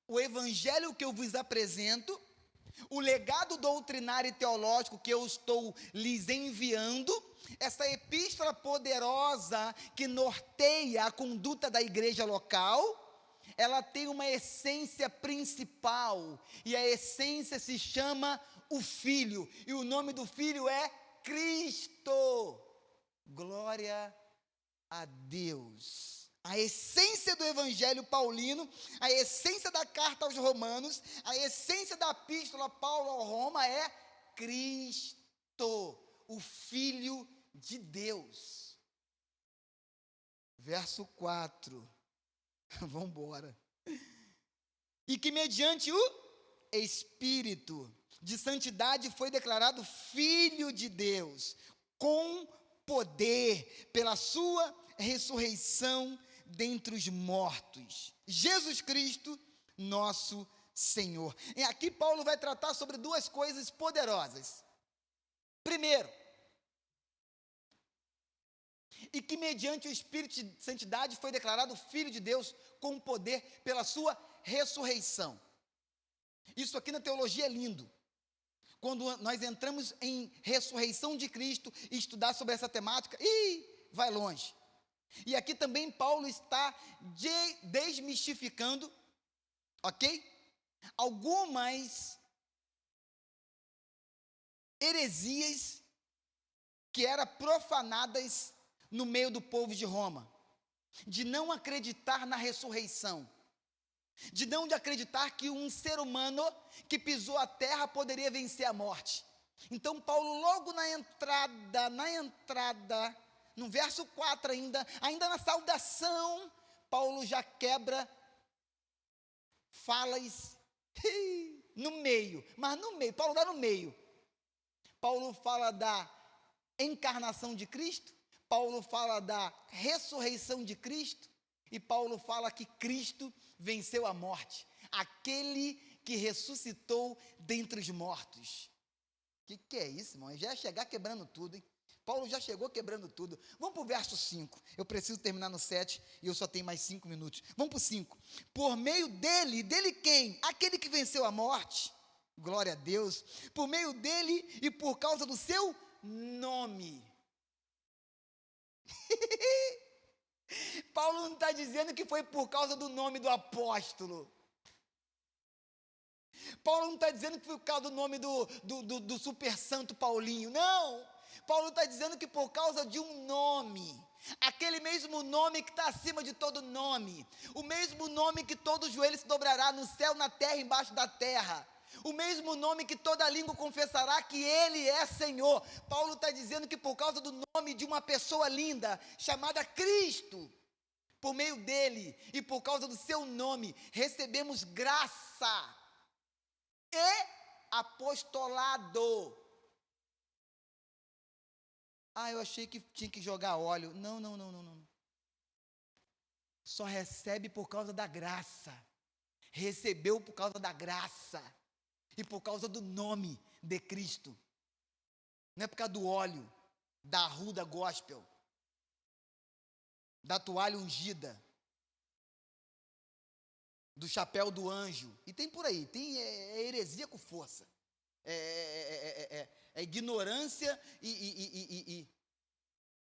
O evangelho que eu vos apresento, o legado doutrinário e teológico que eu estou lhes enviando, essa epístola poderosa que norteia a conduta da igreja local, ela tem uma essência principal, e a essência se chama o Filho, e o nome do Filho é Cristo. Glória a Deus. A essência do evangelho paulino, a essência da carta aos Romanos, a essência da epístola Paulo ao Roma é Cristo, o Filho de Deus. Verso 4. Vamos embora. E que mediante o Espírito de santidade foi declarado Filho de Deus, com poder, pela sua ressurreição dentre os mortos, Jesus Cristo, nosso Senhor. E aqui Paulo vai tratar sobre duas coisas poderosas. Primeiro, e que mediante o Espírito de santidade foi declarado Filho de Deus com poder pela sua ressurreição. Isso aqui na teologia é lindo. Quando nós entramos em ressurreição de Cristo e estudar sobre essa temática, vai longe. E aqui também Paulo está desmistificando, ok? Algumas heresias que eram profanadas no meio do povo de Roma, de não acreditar na ressurreição, de não acreditar que um ser humano que pisou a terra poderia vencer a morte. Então Paulo logo na entrada, no verso 4 ainda na saudação, Paulo já quebra falas no meio, Paulo dá no meio. Paulo fala da encarnação de Cristo, Paulo fala da ressurreição de Cristo, e Paulo fala que Cristo venceu a morte, aquele que ressuscitou dentre os mortos. Que é isso, irmão? Já ia chegar quebrando tudo, hein? Paulo já chegou quebrando tudo. Vamos para o verso 5. Eu preciso terminar no 7 e eu só tenho mais 5 minutos. Vamos para o 5. Por meio dele quem? Aquele que venceu a morte. Glória a Deus. Por meio dele e por causa do seu nome. Paulo não está dizendo que foi por causa do nome do apóstolo. Paulo não está dizendo que foi por causa do nome do super santo Paulinho. Não. Paulo está dizendo que por causa de um nome, aquele mesmo nome que está acima de todo nome, o mesmo nome que todo joelho se dobrará no céu, na terra, embaixo da terra, o mesmo nome que toda língua confessará que Ele é Senhor. Paulo está dizendo que por causa do nome de uma pessoa linda, chamada Cristo, por meio dele e por causa do seu nome, recebemos graça e apostolado. Eu achei que tinha que jogar óleo. Não. Só recebe por causa da graça. Recebeu por causa da graça. E por causa do nome de Cristo. Não é por causa do óleo, da arruda gospel, da toalha ungida, do chapéu do anjo. E tem por aí, tem heresia com força. É ignorância e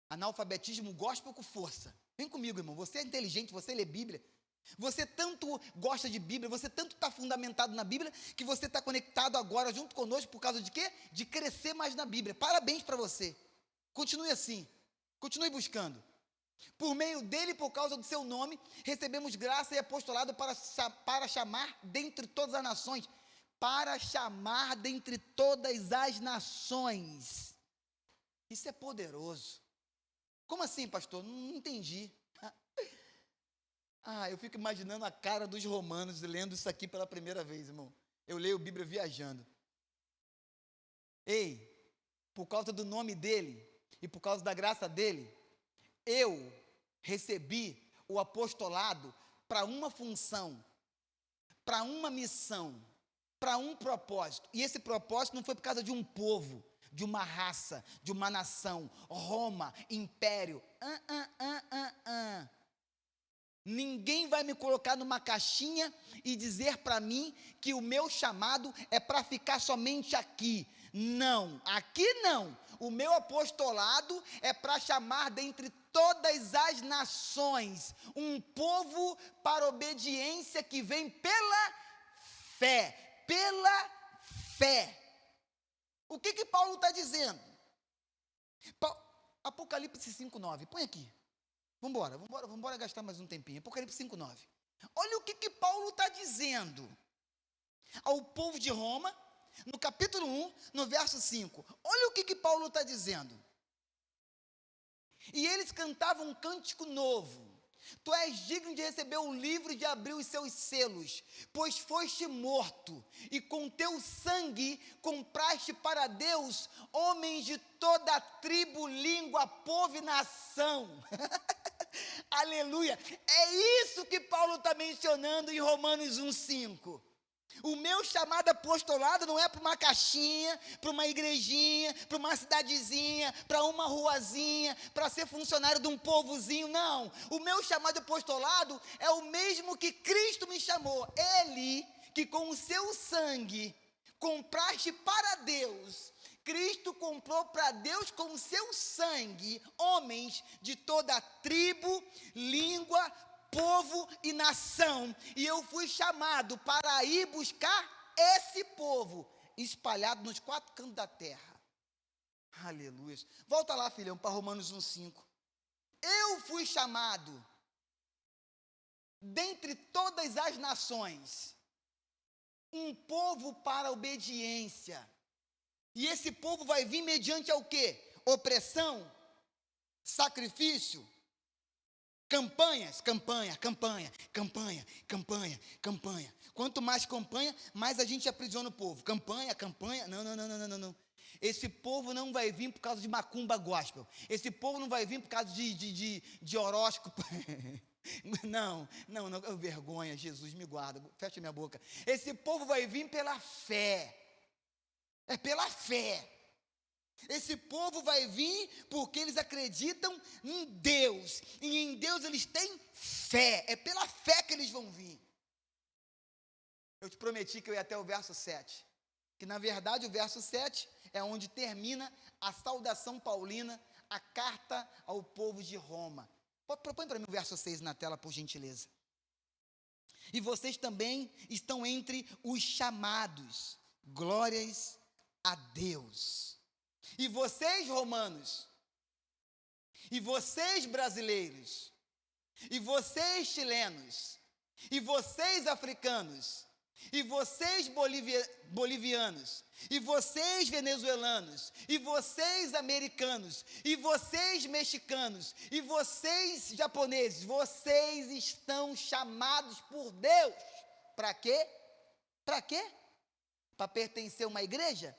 analfabetismo gospel com força. Vem comigo, irmão. Você é inteligente, você lê Bíblia. Você tanto gosta de Bíblia, você tanto está fundamentado na Bíblia, que você está conectado agora junto conosco por causa de quê? De crescer mais na Bíblia. Parabéns para você. Continue assim. Continue buscando. Por meio dele, por causa do seu nome, recebemos graça e apostolado para chamar dentre todas as nações. Para chamar dentre todas as nações. Isso é poderoso. Como assim, pastor? Não entendi. Eu fico imaginando a cara dos romanos lendo isso aqui pela primeira vez, irmão. Eu leio a Bíblia viajando. Por causa do nome dele e por causa da graça dele, eu recebi o apostolado para uma função, para uma missão, para um propósito. E esse propósito não foi por causa de um povo, de uma raça, de uma nação, Roma, império. Ninguém vai me colocar numa caixinha e dizer para mim que o meu chamado é para ficar somente aqui. Não, aqui não. O meu apostolado é para chamar dentre todas as nações um povo para obediência que vem pela fé. Pela fé. O que Paulo está dizendo? Apocalipse 5:9, põe aqui. Vamos gastar mais um tempinho. Apocalipse 5:9. Olha o que Paulo está dizendo ao povo de Roma, no capítulo 1, no verso 5. Olha o que Paulo está dizendo. E eles cantavam um cântico novo. Tu és digno de receber o livro e de abrir os seus selos, pois foste morto, e com teu sangue compraste para Deus homens de toda tribo, língua, povo e nação. Aleluia! É isso que Paulo está mencionando em Romanos 1:5. O meu chamado apostolado não é para uma caixinha, para uma igrejinha, para uma cidadezinha, para uma ruazinha, para ser funcionário de um povozinho, não. O meu chamado apostolado é o mesmo que Cristo me chamou. Ele que com o seu sangue compraste para Deus. Cristo comprou para Deus com o seu sangue homens de toda tribo, língua, povo e nação, e eu fui chamado para ir buscar esse povo espalhado nos 4 cantos da terra. Aleluia. Volta lá, filhão, para Romanos 1:5. Eu fui chamado dentre todas as nações, um povo para obediência. E esse povo vai vir mediante ao quê? Opressão, sacrifício, campanha. Quanto mais campanha, mais a gente aprisiona o povo. Campanha. Não. Esse povo não vai vir por causa de macumba gospel. Esse povo não vai vir por causa de horóscopo. Não, vergonha, Jesus, me guarda, fecha minha boca. Esse povo vai vir pela fé. É pela fé. Esse povo vai vir porque eles acreditam em Deus. E em Deus eles têm fé. É pela fé que eles vão vir. Eu te prometi que eu ia até o verso 7. Que na verdade o verso 7 é onde termina a saudação paulina, a carta ao povo de Roma. Põe para mim o verso 6 na tela, por gentileza. E vocês também estão entre os chamados. Glórias a Deus. E vocês, romanos, e vocês brasileiros, e vocês chilenos, e vocês africanos, e vocês bolivianos, e vocês venezuelanos, e vocês americanos, e vocês mexicanos, e vocês japoneses, vocês estão chamados por Deus. Para quê? Para quê? Para pertencer a uma igreja?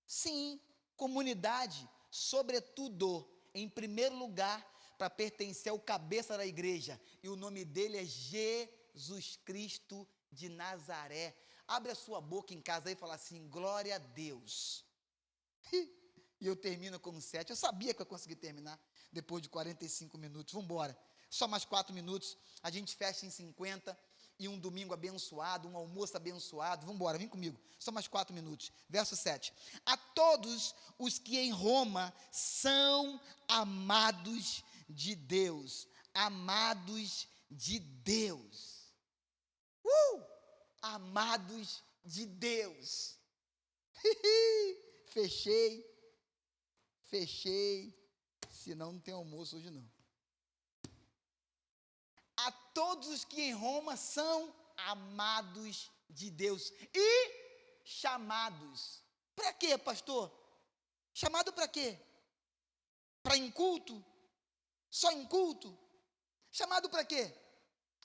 Sim, comunidade, sobretudo, em primeiro lugar, para pertencer ao cabeça da igreja, e o nome dele é Jesus Cristo de Nazaré. Abre a sua boca em casa aí e fala assim: glória a Deus. E eu termino com 7. Eu sabia que eu ia conseguir terminar depois de 45 minutos. Vamos embora. Só mais 4 minutos. A gente fecha em 50. E um domingo abençoado, um almoço abençoado. Vamos embora, vem comigo. Só mais 4 minutos. Verso 7. A todos os que em Roma são amados de Deus. Amados de Deus. Amados de Deus. Fechei. Senão não tem almoço hoje não. A todos os que em Roma são amados de Deus e chamados. Para quê, pastor? Chamado para quê? Para em culto? Só em culto? Chamado para quê?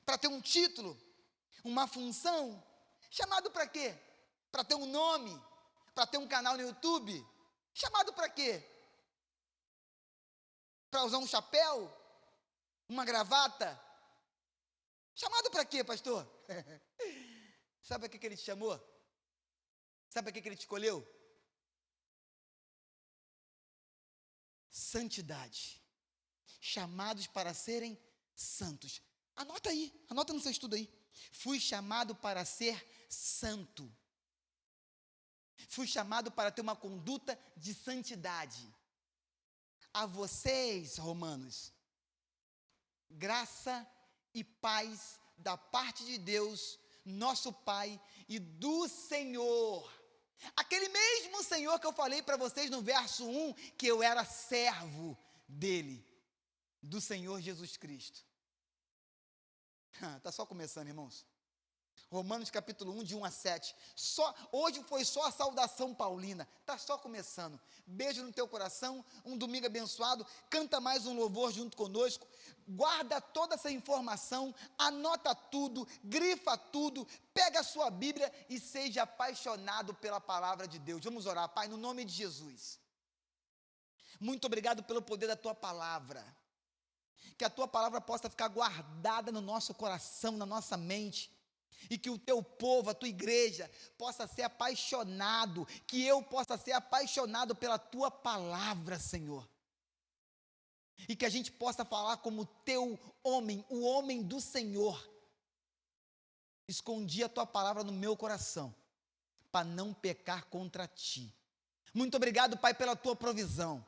Para ter um título? Uma função? Chamado para quê? Para ter um nome? Para ter um canal no YouTube? Chamado para quê? Para usar um chapéu? Uma gravata? Chamado para quê, pastor? Sabe para que ele te chamou? Sabe para que ele te escolheu? Santidade. Chamados para serem santos. Anota aí, anota no seu estudo aí. Fui chamado para ser santo. Fui chamado para ter uma conduta de santidade. A vocês, romanos, graça e paz da parte de Deus, nosso Pai, e do Senhor. Aquele mesmo Senhor que eu falei para vocês no verso 1, que eu era servo dele, do Senhor Jesus Cristo. Está só começando, irmãos. Romanos capítulo 1, de 1 a 7. Hoje foi só a saudação paulina. Está só começando. Beijo no teu coração, um domingo abençoado. Canta mais um louvor junto conosco. Guarda toda essa informação, anota tudo, grifa tudo, pega a sua Bíblia e seja apaixonado pela palavra de Deus. Vamos orar, Pai, no nome de Jesus. Muito obrigado pelo poder da tua palavra. Que a tua palavra possa ficar guardada no nosso coração, na nossa mente. E que o teu povo, a tua igreja, possa ser apaixonado, que eu possa ser apaixonado pela tua palavra, Senhor. E que a gente possa falar como teu homem, o homem do Senhor. Escondi a tua palavra no meu coração, para não pecar contra ti. Muito obrigado, Pai, pela tua provisão.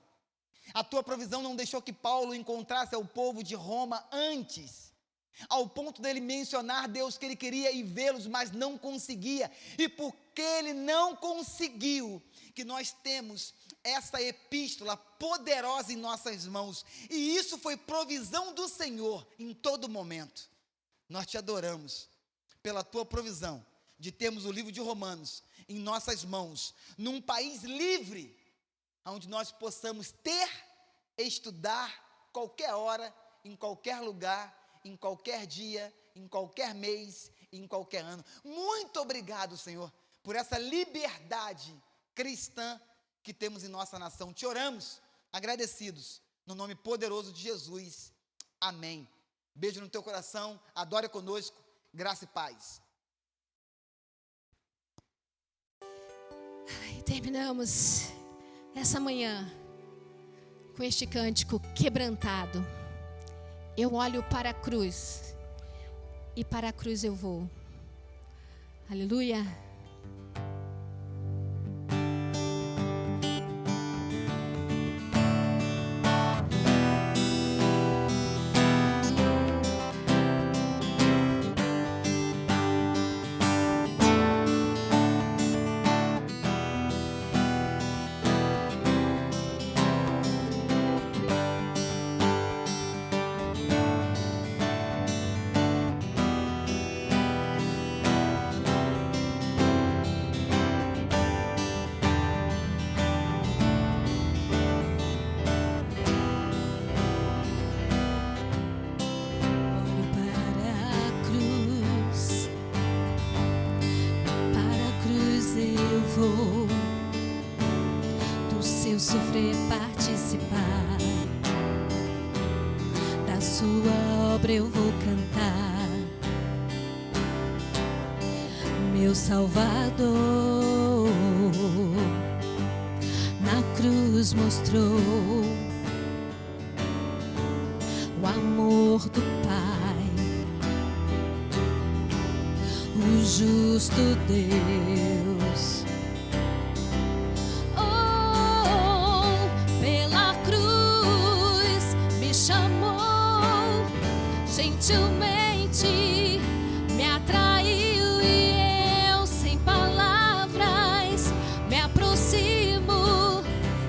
A tua provisão não deixou que Paulo encontrasse o povo de Roma antes, ao ponto dele mencionar Deus que ele queria ir vê-los, mas não conseguia. E porque ele não conseguiu, que nós temos essa epístola poderosa em nossas mãos. E isso foi provisão do Senhor em todo momento. Nós te adoramos pela tua provisão de termos o livro de Romanos em nossas mãos, num país livre, onde nós possamos ter, estudar, qualquer hora, em qualquer lugar, em qualquer dia, em qualquer mês, em qualquer ano. Muito obrigado, Senhor, por essa liberdade cristã que temos em nossa nação. Te oramos, agradecidos, no nome poderoso de Jesus. Amém. Beijo no teu coração, adore conosco, graça e paz. E terminamos essa manhã com este cântico quebrantado. Eu olho para a cruz e para a cruz eu vou. Aleluia. sofrer, participar da sua obra eu vou cantar. Meu Salvador na cruz mostrou o amor do Pai, o justo Deus. Oh, pela cruz me chamou, gentilmente me atraiu e eu sem palavras me aproximo,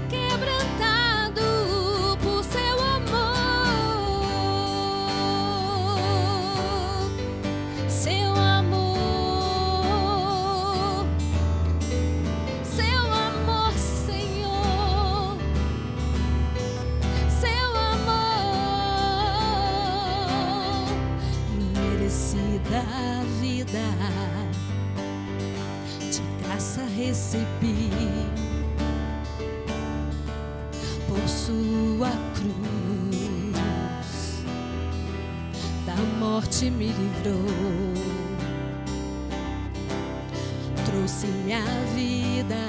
quebrantado por seu amor. Seu amor, Senhor, seu amor, imerecida vida, de graça recebi, por sua cruz, da morte me livrou, trouxe-me a vida.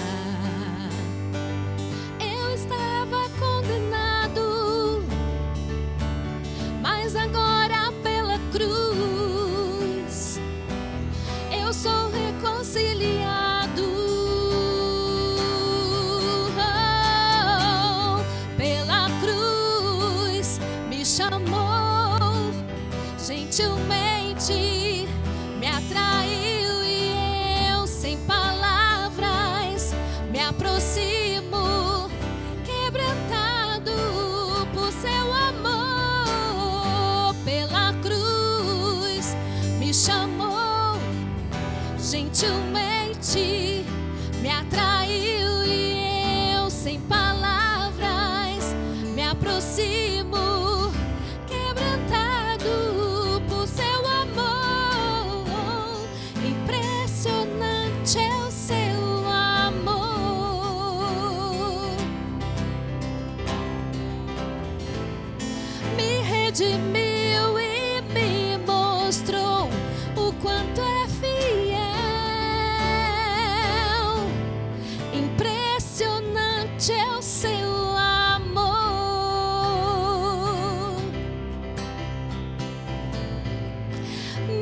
Eu estava condenado, mas agora pela cruz eu sou reconciliado. Oh, pela cruz me chamou, gentilmente me atraiu e eu sem palavras me aproximo, quebrantado por seu amor. Pela cruz me chamou, gentilmente me atraiu e eu sem palavras me aproximo, quebrantado por seu amor. Impressionante é o seu amor. Me redimiu e me mostrou o quanto é fiel. Impressionante é o seu amor.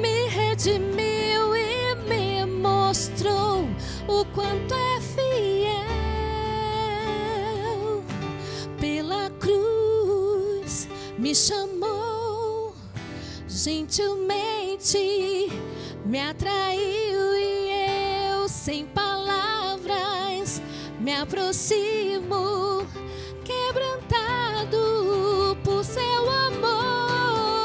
Me redimiu e me mostrou o quanto é fiel. Pela cruz me chamou, gentilmente me atraiu e eu sem palavras me aproximo, quebrantado por seu amor.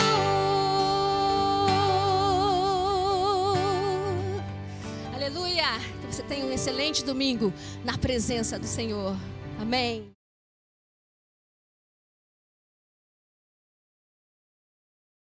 Aleluia! Que você tenha um excelente domingo na presença do Senhor. Amém.